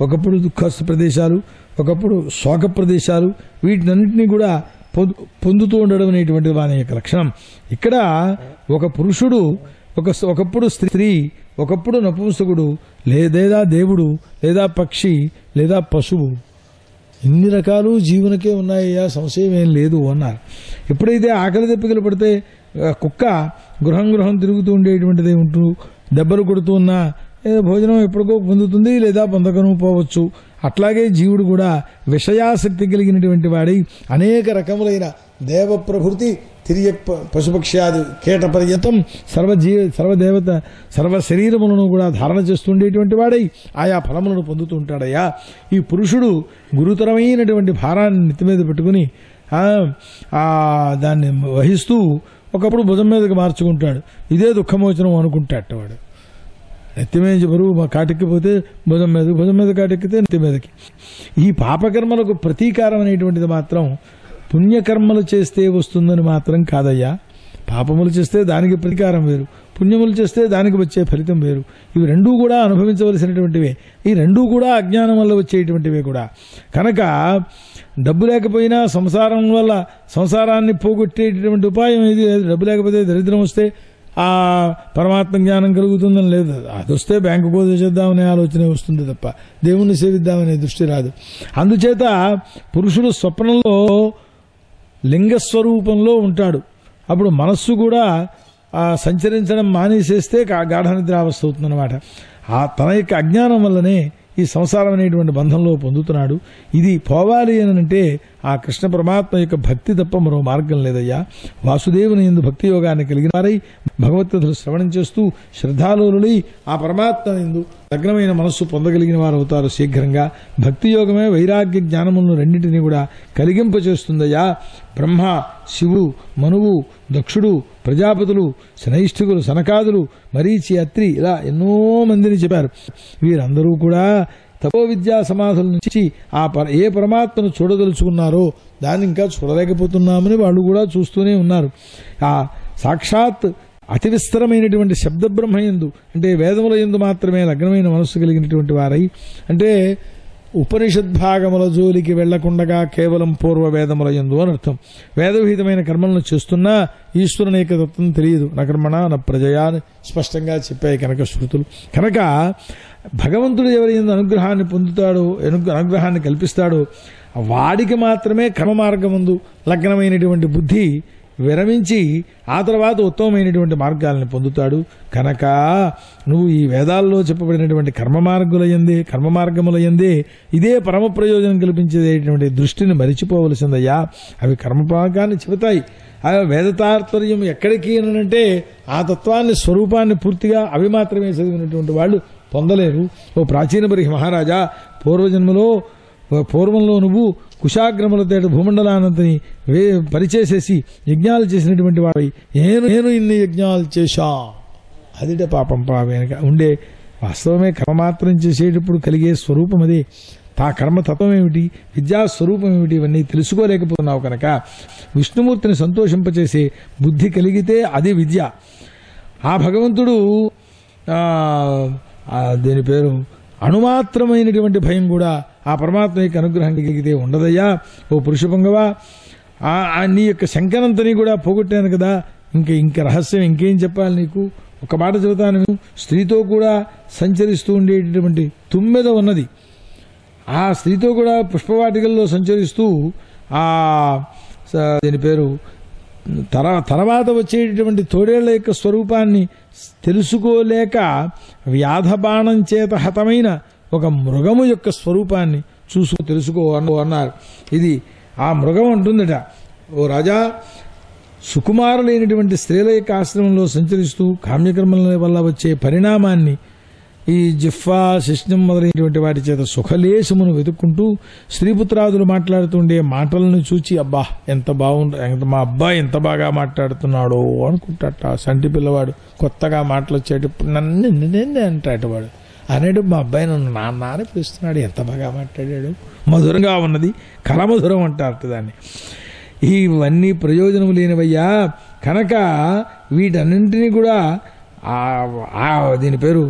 ఒకప్పుడు దుఃఖ ప్రదేశాలు, ఒకప్పుడు శోక ప్రదేశాలు, వీటినన్నింటినీ కూడా పొందుతూ ఉండడం అనేటువంటి వాని యొక్క లక్షణం. ఇక్కడ ఒక పురుషుడు ఒకప్పుడు స్త్రీ, ఒకప్పుడు నపుంసకుడు, లేదా దేవుడు, లేదా పక్షి, లేదా పశువు, ఇన్ని రకాలు జీవునికే ఉన్నాయ్యా, సంశయం ఏం లేదు అన్నారు. ఎప్పుడైతే ఆకలి దెప్పికలు పడితే కుక్క గృహం తిరుగుతూ ఉండేటువంటిది ఉంటూ దెబ్బలు కొడుతూ ఉన్నా భోజనం ఎప్పటికో పొందుతుంది, లేదా పొందకను పోవచ్చు. అట్లాగే జీవుడు కూడా విషయాసక్తి కలిగినటువంటి వాడై అనేక రకములైన దేవ ప్రభృతి తిరియ పశుపక్ష్యాది కీట పర్యంతం సర్వదేవత సర్వ శరీరములను కూడా ధారణ చేస్తుండేటువంటి వాడై ఆయా ఫలములను పొందుతూ ఉంటాడయ్యా. ఈ పురుషుడు గురుతరమైనటువంటి భారాన్ని నెత్తి మీద పెట్టుకుని దాన్ని వహిస్తూ ఒకప్పుడు భుజం మీదకి మార్చుకుంటాడు. ఇదే దుఃఖమోచనం అనుకుంటాడు వాడు. నెత్తి మీద బరువు కాటెక్కిపోతే భుజం మీద కాటెక్కితే నెత్తి మీదకి. ఈ పాపకర్మలకు ప్రతీకారం అనేటువంటిది మాత్రం పుణ్యకర్మలు చేస్తే వస్తుందని మాత్రం కాదయ్యా. పాపములు చేస్తే దానికి ప్రతీకారం వేరు, పుణ్యములు చేస్తే దానికి వచ్చే ఫలితం వేరు. ఇవి రెండూ కూడా అనుభవించవలసినటువంటివే. ఈ రెండూ కూడా అజ్ఞానం వల్ల వచ్చేటువంటివే కూడా. కనుక డబ్బు లేకపోయినా సంసారం వల్ల సంసారాన్ని పోగొట్టేటటువంటి ఉపాయం ఇది. డబ్బు లేకపోతే దరిద్రం వస్తే ఆ పరమాత్మ జ్ఞానం కలుగుతుందని లేదు. అది వస్తే బ్యాంకు పోతే చేద్దామనే ఆలోచనే వస్తుంది తప్ప దేవుణ్ణి సేవిద్దామనే దృష్టి రాదు. అందుచేత పురుషుడు స్వప్నంలో లింగస్వరూపంలో ఉంటాడు. అప్పుడు మనస్సు కూడా సంచరించడం మానేసేస్తే గాఢ నిద్రావస్థ అవుతుందన్నమాట. తన యొక్క అజ్ఞానం వల్లనే ఈ సంసారం అనేటువంటి బంధంలో పొందుతున్నాడు. ఇది పోవాలి అని అంటే ఆ కృష్ణ పరమాత్మ యొక్క భక్తి తప్ప మరో మార్గం లేదయ్యా. వాసుదేవుని యందు భక్తి యోగాన్ని కలిగిన వారై భగవత్కథలు శ్రవణం చేస్తూ శ్రద్ధాలోనులై ఆ పరమాత్మ యందు లగ్నమైన మనస్సు పొందగలిగిన వారు అవుతారు శీఘ్రంగా. భక్తి యోగమే వైరాగ్య జ్ఞానములను రెండింటినీ కూడా కలిగింపచేస్తుందయ్యా. బ్రహ్మ, శివుడు, మనువు, దక్షుడు, ప్రజాపతులు, శనైష్ఠికులు, సనకాదులు, మరీచి, అత్రి, ఇలా ఎన్నో మందిని చెప్పారు. వీరందరూ కూడా తపో విద్యా సమాధుల నుంచి ఏ పరమాత్మను చూడదలుచుకున్నారో దాన్ని ఇంకా చూడలేకపోతున్నామని వాళ్ళు కూడా చూస్తూనే ఉన్నారు. ఆ సాక్షాత్ అతి విస్తరమైనటువంటి శబ్దబ్రహ్మయందు అంటే వేదముల యందు మాత్రమే లగ్నమైన మనస్సు కలిగినటువంటి వారై, అంటే ఉపనిషద్భాగముల జోలికి వెళ్లకుండగా కేవలం పూర్వ వేదముల యందు అని అర్థం. వేదవిహితమైన కర్మలను చేస్తున్నా ఈశ్వరుని యొక్క తత్వం తెలియదు. నకర్మణ న ప్రజయా అని స్పష్టంగా చెప్పాయి కనుక శృతులు. కనుక భగవంతుడు ఎవరి యందు అనుగ్రహాన్ని పొందుతాడో, అనుగ్రహాన్ని కల్పిస్తాడో వాడికి మాత్రమే కర్మ మార్గమందు లగ్నమైనటువంటి బుద్ధి విరమించి ఆ తర్వాత ఉత్తమమైనటువంటి మార్గాలను పొందుతాడు. కనుక నువ్వు ఈ వేదాల్లో చెప్పబడినటువంటి కర్మ మార్గములయందే ఇదే పరమ ప్రయోజనం కల్పించేటటువంటి దృష్టిని మరిచిపోవలసిందయ్యా. అవి కర్మ మార్గాన్ని చెబుతాయి. ఆ వేద తాత్పర్యం ఎక్కడికి అంటే ఆ తత్వాన్ని, స్వరూపాన్ని పూర్తిగా అవి మాత్రమే చదివినటువంటి వాళ్ళు పొందలేరు. ఓ ప్రాచీన బరిహి మహారాజా, పూర్వంలో నువ్వు కుశాగ్రములతో భూమండలానంతని పరిచేసేసి యజ్ఞాలు చేసినటువంటి వాడి నేను ఇన్ని యజ్ఞాలు చేశా. అదిటే పాపం వెనక ఉండే వాస్తవమే. కర్మ మాత్రం చేసేటప్పుడు కలిగే స్వరూపం అదే. కర్మతత్వం ఏమిటి, విద్యాస్వరూపం ఏమిటి, ఇవన్నీ తెలుసుకోలేకపోతున్నావు కనుక విష్ణుమూర్తిని సంతోషింపచేసే బుద్ధి కలిగితే అది విద్య. ఆ భగవంతుడు దీని పేరు అణుమాత్రమైనటువంటి భయం కూడా ఆ పరమాత్మ యొక్క అనుగ్రహం కలిగితే ఉండదయ్యా. ఓ పురుషపుంగవా, నీ యొక్క శంకనంతని కూడా పోగొట్టాను కదా, ఇంక రహస్యం ఇంకేం చెప్పాలి నీకు. ఒక మాట చెబుతాను. స్త్రీతో కూడా సంచరిస్తూ ఉండేటటువంటి తుమ్మెద ఉన్నది. ఆ స్త్రీతో కూడా పుష్పవాటికల్లో సంచరిస్తూ దీని పేరు తర్వాత వచ్చేటటువంటి తోడేళ్ల యొక్క స్వరూపాన్ని తెలుసుకోలేక వ్యాధబాణం చేత హతమైన ఒక మృగము యొక్క స్వరూపాన్ని తెలుసుకో అన్నారు. ఇది ఆ మృగం అంటుందట, ఓ రాజా, సుకుమారులైనటువంటి స్త్రీల యొక్క ఆశ్రమంలో సంచరిస్తూ కామ్యకర్మల వల్ల వచ్చే పరిణామాన్ని ఈ జిఫ్ఫా, శిష్ణం మొదలైనటువంటి వాటి చేత సుఖలేశమును వెతుక్కుంటూ స్త్రీపుత్రాదులు మాట్లాడుతుండే మాటలను చూచి అబ్బా ఎంత మా అబ్బాయి ఎంత బాగా మాట్లాడుతున్నాడో అనుకుంటాట. సంటి పిల్లవాడు కొత్తగా మాటలు వచ్చేటప్పుడు నన్ను అంటాడు వాడు. అనేడు మా అబ్బాయి నన్ను నాన్న అని పిలుస్తున్నాడు, ఎంత బాగా మాట్లాడాడు, మధురంగా ఉన్నది, కలమధురం అంటారు దాన్ని. ఇవన్నీ ప్రయోజనం లేనివయ్యా. కనుక వీటన్నింటినీ కూడా దీని పేరు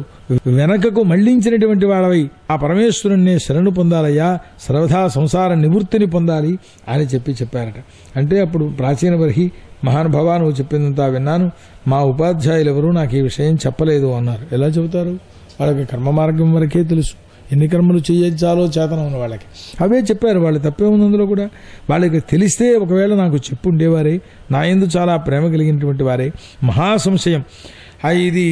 వెనకకు మళ్లించినటువంటి వాడవై ఆ పరమేశ్వరుణ్ణి శరణు పొందాలయ్యా, సర్వదా సంసార నివృత్తిని పొందాలి అని చెప్పారట. అంటే అప్పుడు ప్రాచీన బర్హి, మహానుభావా, నువ్వు చెప్పిందంతా విన్నాను, మా ఉపాధ్యాయులు ఎవరు నాకు ఈ విషయం చెప్పలేదు అన్నారు. ఎలా చెబుతారు? వాళ్ళకి కర్మ మార్గం వరకే తెలుసు, ఎన్ని కర్మలు చేయించాలో చేతనం ఉన్న వాళ్ళకి అవే చెప్పారు. వాళ్ళు తప్పే ఉంది అందులో కూడా. వాళ్ళకి తెలిస్తే ఒకవేళ నాకు చెప్పు ఉండేవారే, నా యందు చాలా ప్రేమ కలిగినటువంటి వారే. మహాసంశయం, ఇది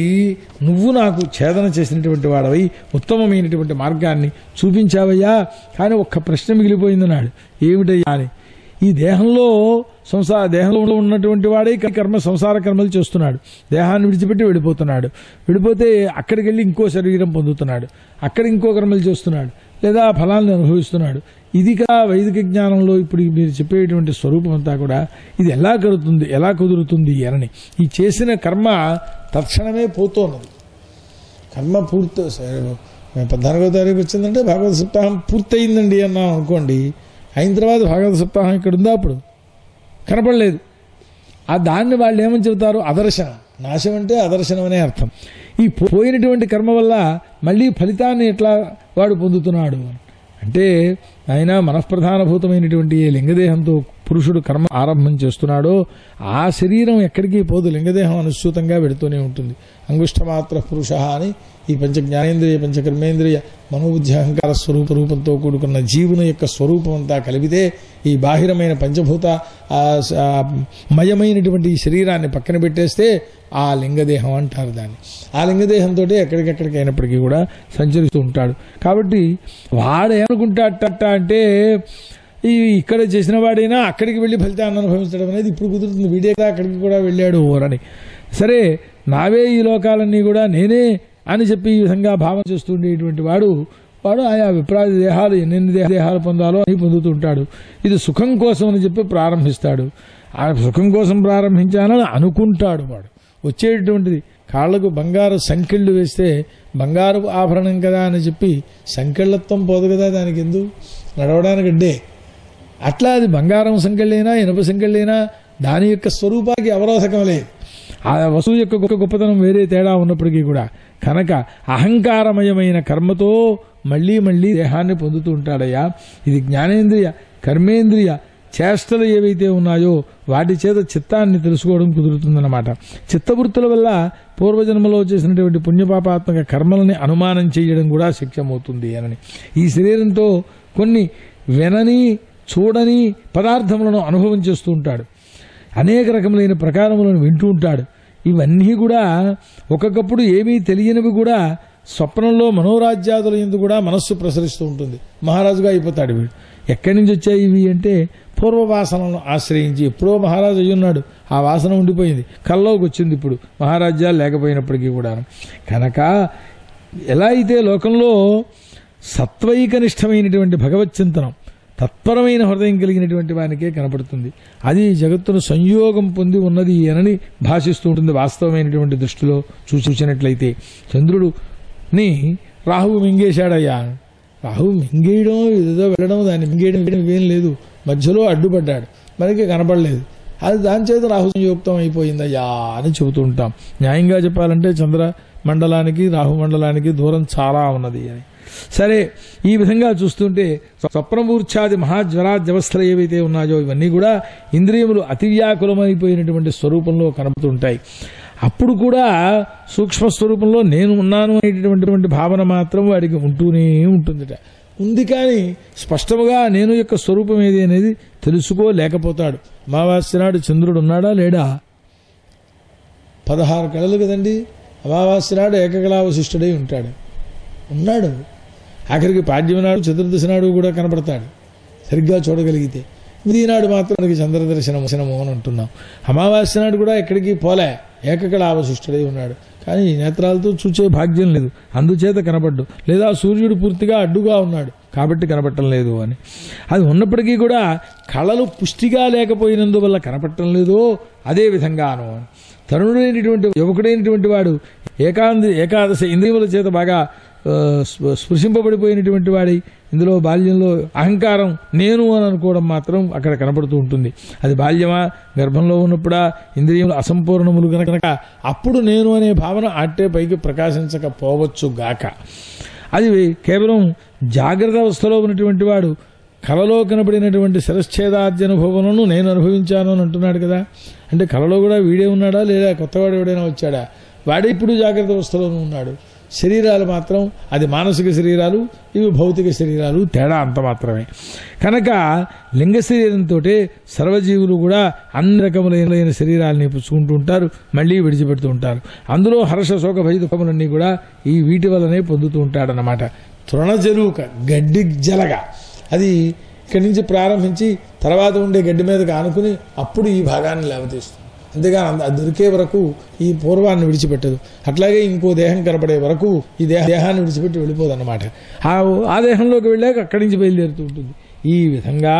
నువ్వు నాకు ఛేదన చేసినటువంటి వాడవై ఉత్తమమైనటువంటి మార్గాన్ని చూపించావయ్యా. కానీ ఒక్క ప్రశ్న మిగిలిపోయిందన్నాడు. ఏమిటయ్యా అని. ఈ దేహంలో ఉన్నటువంటి వాడే సంసార కర్మలు చేస్తున్నాడు. దేహాన్ని విడిచిపెట్టి వెళ్ళిపోతే అక్కడికి వెళ్ళి ఇంకో శరీరం పొందుతున్నాడు, అక్కడ ఇంకో కర్మలు చేస్తున్నాడు, లేదా ఫలాన్ని అనుభవిస్తున్నాడు. ఇదిగా వైదిక జ్ఞానంలో ఇప్పుడు మీరు చెప్పేటువంటి స్వరూపం అంతా కూడా ఇది ఎలా కుదురుతుంది అని. ఈ చేసిన కర్మ తక్షణమే పోతున్నది. కర్మ 14వ తారీఖు వచ్చిందంటే భాగవత సప్తాహం పూర్తయిందండి అన్నాం అనుకోండి. అయిన తర్వాత భాగవత సప్తాహం ఇక్కడ ఉందా? అప్పుడు కనపడలేదు. దాన్ని వాళ్ళు ఏమని చెబుతారు? అదర్శనం. నాశం అంటే అదర్శనం అనే అర్థం. ఈ పోయినటువంటి కర్మ వల్ల మళ్ళీ ఫలితాన్ని ఎట్లా వాడు పొందుతున్నాడు అంటే, ఆయన మనఃప్రధానభూతమైనటువంటి ఏ లింగదేహంతో పురుషుడు కర్మ ఆరంభం చేస్తున్నాడో ఆ శరీరం ఎక్కడికి పోదు, లింగదేహం అనుసూతంగా వెడుతూనే ఉంటుంది. అంగుష్ఠమాత్ర పురుష అని ఈ పంచజ్ఞానేంద్రియ, పంచకర్మేంద్రియ, మనోబుద్ధి, అహంకార రూపంతో కూడుకున్న జీవుని యొక్క స్వరూపం అంతా కలిపితే ఈ బాహిరమైన పంచభూత మయమైనటువంటి ఈ శరీరాన్ని పక్కన పెట్టేస్తే ఆ లింగదేహం అంటారు దాన్ని. ఆ లింగదేహంతో ఎక్కడికెక్కడికి అయినప్పటికీ కూడా సంచరిస్తూ ఉంటాడు. కాబట్టి వాడేమనుకుంటాడట అంటే, ఇక్కడ చేసిన వాడైనా అక్కడికి వెళ్ళి ఫలితాన్ని అనుభవించడం అనేది ఇప్పుడు కుదురుతుంది, వీడే అక్కడికి కూడా వెళ్ళాడు అని. సరే, నావే ఈ లోకాలన్నీ కూడా నేనే అని చెప్పి ఈ విధంగా భావన చేస్తుండేటువంటి వాడు ఆయా విప్రాయ దేహాలు ఎన్నెన్ని దేహాలు పొందాలో అని పొందుతూ ఉంటాడు. ఇది సుఖం కోసం అని చెప్పి ప్రారంభిస్తాడు. ఆ సుఖం కోసం ప్రారంభించాలని అనుకుంటాడు వాడు. వచ్చేటటువంటిది కాళ్లకు బంగారు సంకెళ్ళు వేస్తే బంగారు ఆభరణం కదా అని చెప్పి సంకెళ్ళత్వం పోదు కదా దానికి, ఎందుకు నడవడానికి అడ్డే. అట్లా అది బంగారం సంకెళ్ళైనా ఇనుప సంకెళ్ళైనా దాని యొక్క స్వరూపానికి అవరోధకం లేదు. ఆ వస్తువు యొక్క గొప్పతనం వేరే తేడా ఉన్నప్పటికీ కూడా కనుక అహంకారమయమైన కర్మతో మళ్లీ దేహాన్ని పొందుతూ ఉంటాడయ్యా. ఇది జ్ఞానేంద్రియ, కర్మేంద్రియ చేష్టలు ఏవైతే ఉన్నాయో వాటి చేత చిత్తాన్ని తెలుసుకోవడం కుదురుతుందన్నమాట. చిత్తవృత్తుల వల్ల పూర్వజన్మలో చేసినటువంటి పుణ్యపాపాత్మక కర్మలని అనుమానం చేయడం కూడా శక్యమవుతుంది అని. ఈ శరీరంతో కొన్ని వినని చూడని పదార్థములను అనుభవం చేస్తూ ఉంటాడు, అనేక రకములైన ప్రకారములను వింటూ ఉంటాడు. ఇవన్నీ కూడా ఒక్కొక్కప్పుడు ఏమీ తెలియనివి కూడా స్వప్నంలో మనోరాజ్యాదుల యందు కూడా మనస్సు ప్రసరిస్తూ ఉంటుంది. మహారాజుగా అయిపోతాడు వీడు. ఎక్కడి నుంచి వచ్చాయి ఇవి అంటే పూర్వవాసనలను ఆశ్రయించి ఎప్పుడో మహారాజు అయ్యున్నాడు, ఆ వాసన ఉండిపోయింది, కల్లోకి వచ్చింది. ఇప్పుడు మహారాజ్యాలు లేకపోయినప్పటికీ కూడా కనుక ఎలా అయితే లోకంలో సత్వైకనిష్టమైనటువంటి భగవచ్చింతనం తత్పరమైన హృదయం కలిగినటువంటి వానికే కనపడుతుంది. అది జగత్తును సంయోగం పొంది ఉన్నది అని భాషిస్తూ ఉంటుంది. వాస్తవమైనటువంటి దృష్టిలో చూసినట్లయితే చంద్రుడుని రాహువు మింగేశాడయ్యా. రాహువు మింగేయడం ఏదో వెళ్ళడం, దాన్ని మింగేయడం ఏం లేదు, మధ్యలో అడ్డుపడ్డాడు, మనకి కనపడలేదు. అది దాని చేత రాహు సంయుక్తం అయిపోయిందయ్యా అని చెబుతూ ఉంటాం. న్యాయంగా చెప్పాలంటే చంద్ర మండలానికి రాహు మండలానికి దూరం చాలా ఉన్నది అని. సరే, ఈ విధంగా చూస్తుంటే స్వప్నమూర్ఛాది మహాజ్వరాజ్యవస్థలు ఏవైతే ఉన్నాయో ఇవన్నీ కూడా ఇంద్రియములు అతివ్యాకులమైపోయినటువంటి స్వరూపంలో కనబడుతుంటాయి. అప్పుడు కూడా సూక్ష్మ స్వరూపంలో నేను ఉన్నాను అనేటటువంటి భావన మాత్రం వాడికి ఉంటూనే ఉంటుందిట. ఉంది కానీ స్పష్టముగా నేను యొక్క స్వరూపం ఏది అనేది తెలుసుకోలేకపోతాడు. అమావాస్య నాడు చంద్రుడు ఉన్నాడా లేడా? 16 కళలు కదండి. అమావాస్య నాడు ఏకకళావశిష్ఠుడై ఉంటాడు, ఉన్నాడు. ఆఖరికి పాడ్యమి నాడు చతుర్దశి నాడు కూడా కనపడతాడు సరిగ్గా చూడగలిగితే. ఈనాడు మాత్రం మనకి చంద్రదర్శనము అని అంటున్నాం. అమావాస్య నాడు కూడా ఎక్కడికి పోలే, ఏకకళావశిష్ఠుడై ఉన్నాడు. కానీ ఈ నేత్రాలతో చూచే భాగ్యం లేదు, అందుచేత కనపడ్డు. లేదా సూర్యుడు పూర్తిగా అడ్డుగా ఉన్నాడు కాబట్టి కనపడటం లేదు అని. అది ఉన్నప్పటికీ కూడా కళలు పుష్టిగా లేకపోయినందువల్ల కనపడటం లేదో అదేవిధంగాను తరుణుడైనటువంటి యువకుడైనటువంటి వాడు ఏకాదశ ఇంద్రియముల చేత బాగా స్పృశింపబడిపోయినటువంటి వాడి ఇందులో బాల్యంలో అహంకారం నేను అని అనుకోవడం మాత్రం అక్కడ కనపడుతూ ఉంటుంది. అది బాల్యమా, గర్భంలో ఉన్నప్పుడా, ఇంద్రియములు అసంపూర్ణములు కనుక అప్పుడు నేను అనే భావన అట్టే పైకి ప్రకాశించకపోవచ్చు గాక. అది కేవలం జాగ్రత్త అవస్థలో ఉన్నటువంటి వాడు కలలో కనబడినటువంటి శిరశ్ఛేదాద్యనుభవములను నేను అనుభవించాను అని అంటున్నాడు కదా. అంటే కలలో కూడా వీడే ఉన్నాడా లేదా కొత్తవాడు ఎవడైనా వచ్చాడా? వాడే ఇప్పుడు జాగ్రత్త అవస్థలోనూ ఉన్నాడు. శరీరాలు మాత్రం అది మానసిక శరీరాలు, ఇవి భౌతిక శరీరాలు, తేడా అంత మాత్రమే. కనుక లింగ శరీరంతో సర్వజీవులు కూడా అన్ని రకములైన శరీరాలని పుచ్చుకుంటూ ఉంటారు, మళ్ళీ విడిచిపెడుతూ ఉంటారు. అందులో హర్ష శోక భయ దుఃఖములన్నీ కూడా ఈ వీటి వల్లనే పొందుతూ ఉంటాడనమాట. తృణజలుక గడ్డి జలగా అది ఇక్కడి నుంచి ప్రారంభించి తర్వాత ఉండే గడ్డి మీదకి ఆనుకుని అప్పుడు ఈ భాగాన్ని లేవతీస్తుంది. అంతేగాని అది దొరికే వరకు ఈ పూర్వాన్ని విడిచిపెట్టదు. అట్లాగే ఇంకో దేహం కనపడే వరకు ఈ దేహాన్ని విడిచిపెట్టి వెళ్ళిపోదు అన్నమాట. ఆ దేహంలోకి వెళ్ళాక అక్కడి నుంచి బయలుదేరుతూ ఉంటుంది. ఈ విధంగా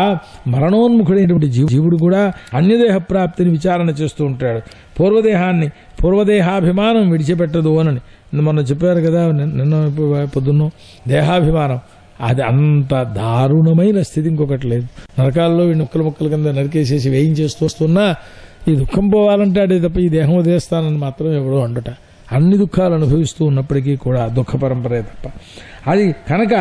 మరణోన్ముఖుడైనటువంటి జీవుడు కూడా అన్యదేహ ప్రాప్తిని విచారణ చేస్తూ ఉంటాడు. పూర్వదేహాభిమానం విడిచిపెట్టదు అని మొన్న చెప్పారు కదా, నిన్న పొద్దున్న దేహాభిమానం. అది అంత దారుణమైన స్థితి ఇంకొకటి లేదు. నరకాల్లో ముక్కల కింద నరికేసేసి వేయించేస్తున్నా ఈ దుఃఖం పోవాలంటే అదే తప్ప ఈ దేహం వదిలేస్తానని మాత్రం ఎవడో అండట. అన్ని దుఃఖాలు అనుభవిస్తూ ఉన్నప్పటికీ కూడా దుఃఖ పరంపరే తప్ప. అది కనుక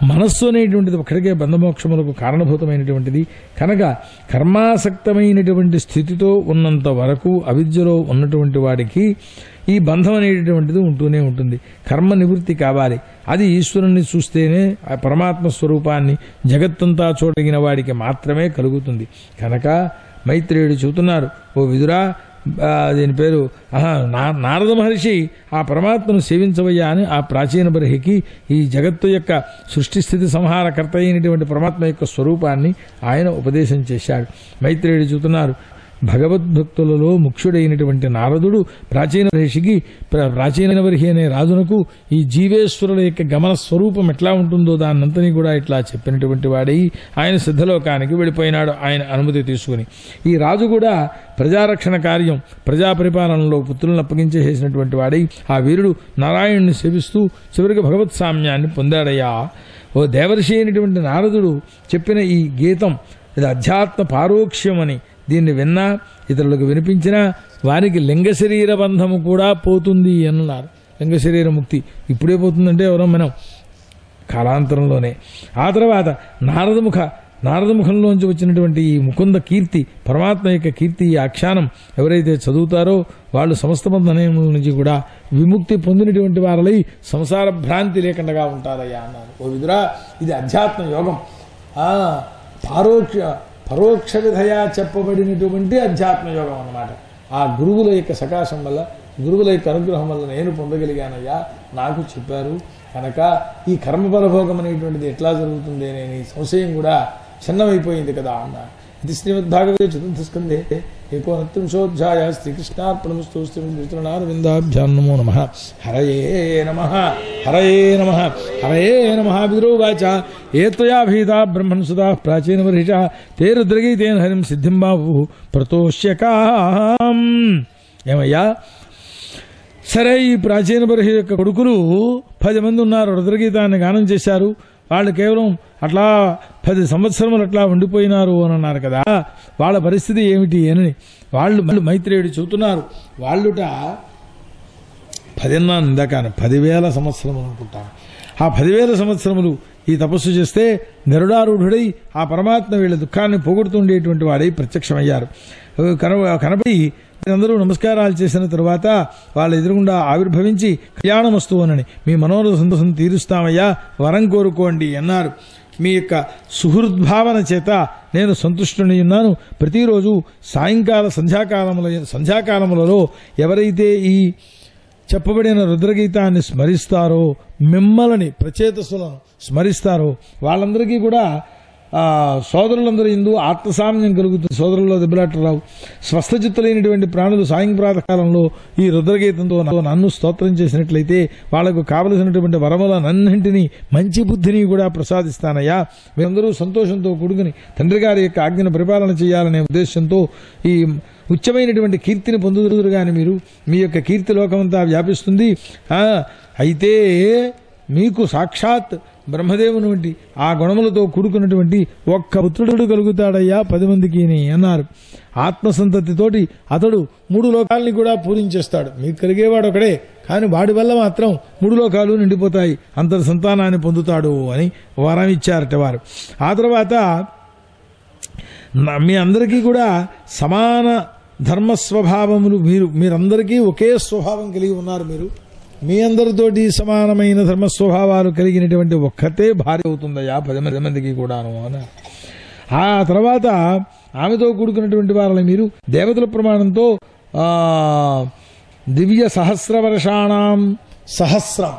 మనస్సు అనేటువంటిది ఒక్కడికే బంధమోక్షములకు కారణభూతమైనటువంటిది. కనుక కర్మాసక్తమైనటువంటి స్థితితో ఉన్నంత వరకు అవిద్యలో ఉన్నటువంటి వాడికి ఈ బంధం అనేటటువంటిది ఉంటూనే ఉంటుంది. కర్మ నివృత్తి కావాలి. అది ఈశ్వరుణ్ణి చూస్తేనే ఆ పరమాత్మ స్వరూపాన్ని జగత్తంతా చూడగిన వాడికి మాత్రమే కలుగుతుంది. కనుక మైత్రేయుడు చెబుతున్నారు, ఓ విదురా, దీని పేరు నారద మహర్షి ఆ పరమాత్మను సేవించవయ్యా అని ఆ ప్రాచీన బర్హికి ఈ జగత్తు యొక్క సృష్టి స్థితి సంహారకర్త అయినటువంటి పరమాత్మ యొక్క స్వరూపాన్ని ఆయన ఉపదేశం చేశాడు. మైత్రేయుడు చెబుతున్నారు, భగవద్భక్తులలో ముఖ్యుడైనటువంటి నారదుడు ప్రాచీన బర్హి అనే రాజునకు ఈ జీవేశ్వరుల యొక్క గమన స్వరూపం ఎట్లా ఉంటుందో దాన్నంతని కూడా ఇట్లా చెప్పినటువంటి వాడై ఆయన సిద్ధలోకానికి వెళ్ళిపోయినాడు ఆయన అనుమతి తీసుకుని. ఈ రాజు కూడా ప్రజారక్షణ కార్యం, ప్రజా పరిపాలనలో పుత్రులను అప్పగించేసినటువంటి వాడై ఆ వీరుడు నారాయణుని సేవిస్తూ చివరికి భగవత్ సామ్యాన్ని పొందాడయ్యా. ఓ దేవర్షి అయినటువంటి నారదుడు చెప్పిన ఈ గీతం ఇది అధ్యాత్మ పారోక్ష్యమని, దీన్ని విన్నా ఇతరులకు వినిపించినా వారికి లింగ శరీర బంధము కూడా పోతుంది అన్నారు. లింగ శరీర ముక్తి ఇప్పుడే పోతుందంటే ఎవరో మనం కాలాంతరంలోనే. ఆ తర్వాత నారదముఖంలోంచి వచ్చినటువంటి ఈ ముకుంద కీర్తి, పరమాత్మ యొక్క కీర్తి, ఈ ఆఖ్యానం ఎవరైతే చదువుతారో వాళ్ళు సమస్త బంధనముల నుంచి కూడా విముక్తి పొందినటువంటి వారలై సంసార భ్రాంతి లేకుండా ఉంటారయ్యా అన్నారు. ఓ విదురా, ఇది అధ్యాత్మ యోగం. పరోక్ష విధయా చెప్పబడినటువంటి అధ్యాత్మయోగం అన్నమాట. ఆ గురువుల యొక్క సకాశం వల్ల, గురువుల యొక్క అనుగ్రహం వల్ల నేను పొందగలిగానయ్యా, నాకు చెప్పారు. కనుక ఈ కర్మఫలభోగం అనేటువంటిది ఎట్లా జరుగుతుంది అనే సంశయం కూడా చిన్నమైపోయింది కదా అన్నారు. ఇది శ్రీమద్భాగవతే చతుర్థ స్కంధే एकोनत्रिंशोऽध्यायः श्रीकृष्णार्पणमस्तु श्रीकृष्णारविन्दाभ्यां नमो नमः हरये नमः हरये नमः हरये नमः विदुरोवाच ये त्वया भीता ब्रह्मन् सुताः प्राचीनवर्षिषः ते रुद्रगीतेन हरिं सिद्धिं बाहुः प्रतोष्यकाम् ఏమయ్యా సరే ఈ ప్రాచీన బర్హి యొక్క కొడుకులు 10 మంది ఉన్నారు రుద్రగీతాన్ని గానం చేశారు వాళ్ళు కేవలం అట్లా 10 సంవత్సరములు అట్లా ఉండిపోయినారు అని అన్నారు కదా వాళ్ళ పరిస్థితి ఏమిటి అని వాళ్ళు మైత్రేయుడు చెబుతున్నారు వాళ్ళుట 10 ఇందాక 10,000 సంవత్సరములు అనుకుంటాను ఆ 10,000 సంవత్సరములు ఈ తపస్సు చేస్తే గరుడారూఢుడై ఆ పరమాత్మ వీళ్ళ దుఃఖాన్ని పోగొడుతుండేటువంటి వాడై ప్రత్యక్షమయ్యారు కనబడి అందరూ నమస్కారాలు చేసిన తరువాత వాళ్ళ ఎదురుగుండా ఆవిర్భవించి కళ్యాణమస్తువునని మీ మనోరథ సంతోషం తీరుస్తామయ్యా వరం కోరుకోండి అన్నారు మీ యొక్క సుహృద్భావన చేత నేను సంతుష్టుని ఉన్నాను ప్రతిరోజు సాయంకాల సంధ్యాకాలములలో ఎవరైతే ఈ చెప్పబడిన రుద్రగీతాన్ని స్మరిస్తారో మిమ్మల్ని ప్రచేతసులను స్మరిస్తారో వాళ్ళందరికీ కూడా సోదరులందరూ ఇందు ఆత్మసామ్యం కలుగుతుంది సోదరుల్లో దెబ్బలాటలు రావు స్వస్థచిత్తులైనటువంటి ప్రాణులు సాయం ప్రాతకాలంలో ఈ రుద్రగీతంతో నన్ను స్తోత్రం చేసినట్లయితే వాళ్లకు కావలసినటువంటి వరములనన్నింటినీ మంచి బుద్ధిని కూడా ప్రసాదిస్తానయ్యా మీరందరూ సంతోషంతో కూడుకుని తండ్రి గారి యొక్క ఆజ్ఞను పరిపాలన చేయాలనే ఉద్దేశంతో ఈ ఉచ్చమైనటువంటి కీర్తిని పొందుదురు గాని మీరు మీ యొక్క కీర్తి లోకమంతా వ్యాపిస్తుంది అయితే మీకు సాక్షాత్ బ్రహ్మదేవుని వంటి ఆ గుణములతో కూడుకున్నటువంటి ఒక్క పుత్రుడు కలుగుతాడయ్యా 10 మందికి అన్నారు ఆత్మసంతతితోటి అతడు 3 లోకాలని కూడా పూరించేస్తాడు మీకు కలిగేవాడు ఒకడే కానీ వాడి వల్ల మాత్రం 3 లోకాలు నిండిపోతాయి అంతటి సంతానాన్ని పొందుతాడు అని వరం ఇచ్చారట వారు ఆ తర్వాత మీ అందరికీ కూడా సమాన ధర్మస్వభావములు మీరందరికీ ఒకే స్వభావం కలిగి ఉన్నారు మీరు మీ అందరితోటి సమానమైన ధర్మస్వభావాలు కలిగినటువంటి ఒక్కతే భార్య అవుతుందయ్యా 10 మందికి కూడాను అని ఆ తర్వాత ఆమెతో కూడుకున్నటువంటి వారిని మీరు దేవతల ప్రమాణంతో దివ్య సహస్రవర్షాణం సహస్రం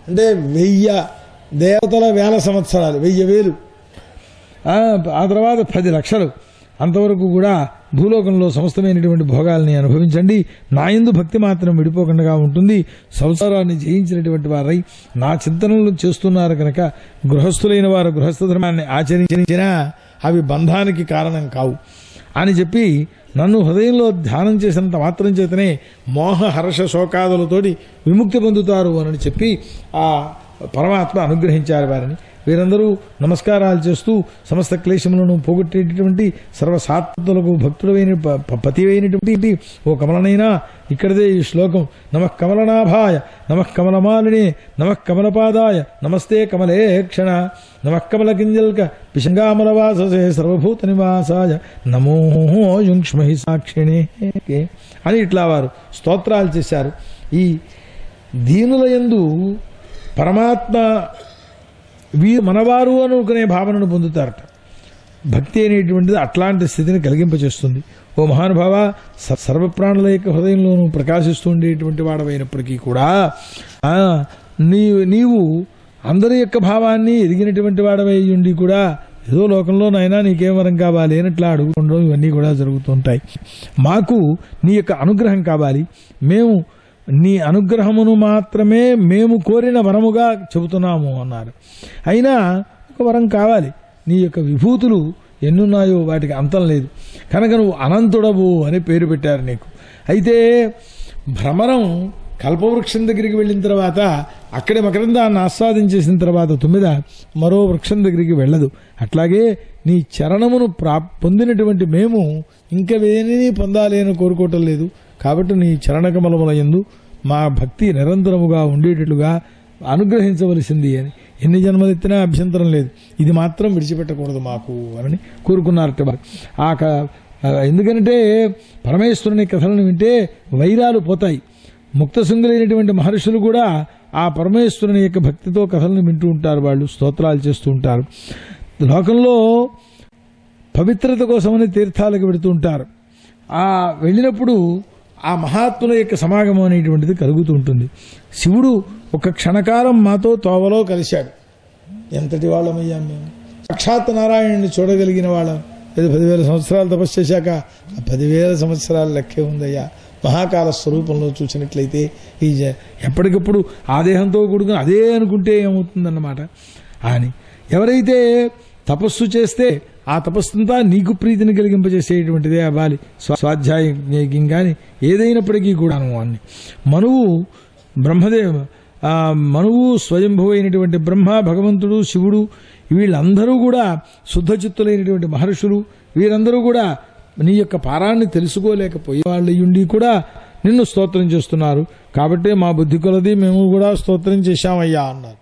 అంటే 1000 దేవతల 1000 సంవత్సరాలు 1000 ఆ తర్వాత 10 లక్షలు అంతవరకు కూడా భూలోకంలో సమస్తమైనటువంటి భోగాల్ని అనుభవించండి నా యందు భక్తి మాత్రం విడిపోకుండా ఉంటుంది సంసారాన్ని జయించినటువంటి వారై నా చింతనలు చేస్తున్నారు కనుక గృహస్థులైన వారు గృహస్థ ధర్మాన్ని ఆచరించినా అవి బంధానికి కారణం కావు అని చెప్పి నన్ను హృదయంలో ధ్యానం చేసినంత మాత్రం చేతనే మోహ హర్ష శోకాదులతోటి విముక్తి పొందుతారు అని చెప్పి ఆ పరమాత్మ అనుగ్రహించారు వారిని వీరందరూ నమస్కారాలు చేస్తూ సమస్త క్లేశములను పోగొట్టేటటువంటి సర్వసాత్తులకు భక్తుడైన పతి అయినటువంటి ఓ కమలనైనా ఇక్కడదే ఈ శ్లోకం నమః కమలనాభాయ నమః కమలమాలినే నమః కమలపాదాయ నమస్తే కమలేక్షణ నమః కమలకింజల్క పిశంగామలవాససే సర్వభూత నివాసాయ నమో యుంక్ష్మహి సాక్షిణే అని ఇట్లా వారు స్తోత్రాలు చేశారు ఈ దీనులయందు పరమాత్మ మనవారు అనుకునే భావనను పొందుతారట భక్తి అనేటువంటిది అట్లాంటి స్థితిని కలిగింపచేస్తుంది ఓ మహానుభావ సర్వప్రాణుల యొక్క హృదయంలోనూ ప్రకాశిస్తూ ఉండేటువంటి వాడవైనప్పటికీ కూడా నీవు అందరి యొక్క భావాన్ని ఎరిగినటువంటి వాడవై ఉండి కూడా ఏదో లోకంలో నాయనా నీకేం వరం కావాలి అట్లా అడుగుతుండడం ఇవన్నీ కూడా జరుగుతుంటాయి మాకు నీ యొక్క అనుగ్రహం కావాలి మేము నీ అనుగ్రహమును మాత్రమే మేము కోరిన వరముగా చెబుతున్నాము అన్నారు అయినా ఒక వరం కావాలి నీ యొక్క విభూతులు ఎన్నున్నాయో వాటికి అంతం లేదు కనుక నువ్వు అనంతుడవు అని పేరు పెట్టారు నీకు అయితే భ్రమరం కల్పవృక్షం దగ్గరికి వెళ్ళిన తర్వాత అక్కడే మకరందాన్ని ఆస్వాదించేసిన తర్వాత 9 మరో వృక్షం దగ్గరికి వెళ్ళదు అట్లాగే నీ చరణమును పొందినటువంటి మేము ఇంకా వేరేని పొందాలి అని కోరుకోవటం లేదు కాబట్టి నీ చరణకమలముల యందు మా భక్తి నిరంతరముగా ఉండేటట్లుగా అనుగ్రహించవలసింది అని ఎన్ని జన్మలెత్తినా అభ్యంతరం లేదు ఇది మాత్రం విడిచిపెట్టకూడదు మాకు అని కోరుకున్నారట ఎందుకంటే పరమేశ్వరుని కథలను వింటే వైరాలు పోతాయి ముక్తశృంగులైనటువంటి మహర్షులు కూడా ఆ పరమేశ్వరుని యొక్క భక్తితో కథలను వింటూ ఉంటారు వాళ్ళు స్తోత్రాలు చేస్తూ ఉంటారు లోకంలో పవిత్రత కోసమని తీర్థాలకు వెడుతూ ఉంటారు ఆ వెళ్ళినప్పుడు ఆ మహాత్ముల యొక్క సమాగమం అనేటువంటిది కలుగుతూ ఉంటుంది శివుడు ఒక క్షణకాలం మాతో తోవలో కలిశాడు ఎంతటి వాళ్ళమయ్యాం మేము సాక్షాత్ నారాయణుని చూడగలిగిన వాళ్ళం ఏదో 10,000 సంవత్సరాలు తపస్సు చేశాక 10,000 సంవత్సరాల లెక్కే ఉందయ్యా. మహాకాల స్వరూపంలో చూసినట్లయితే ఈ ఎప్పటికప్పుడు ఆ దేహంతో కూడుకుని అదే అనుకుంటే ఏమవుతుందన్నమాట అని. ఎవరైతే తపస్సు చేస్తే ఆ తపస్సుంతా నీకు ప్రీతిని కలిగింపజేసేటువంటిదే అవ్వాలి. స్వాధ్యాయం కానీ ఏదైనప్పటికీ కూడాను అన్ని మనువు స్వయంభూ అయినటువంటి బ్రహ్మ, భగవంతుడు, శివుడు వీళ్ళందరూ కూడా శుద్ధచిత్తులైనటువంటి మహర్షులు వీరందరూ కూడా నీ యొక్క పారాన్ని తెలుసుకోలేకపోయే వాళ్ళు ఉండి కూడా నిన్ను స్తోత్రం చేస్తున్నారు. కాబట్టి మా బుద్ధి కొలది మేము కూడా స్తోత్రం చేశామయ్యా అన్నారు.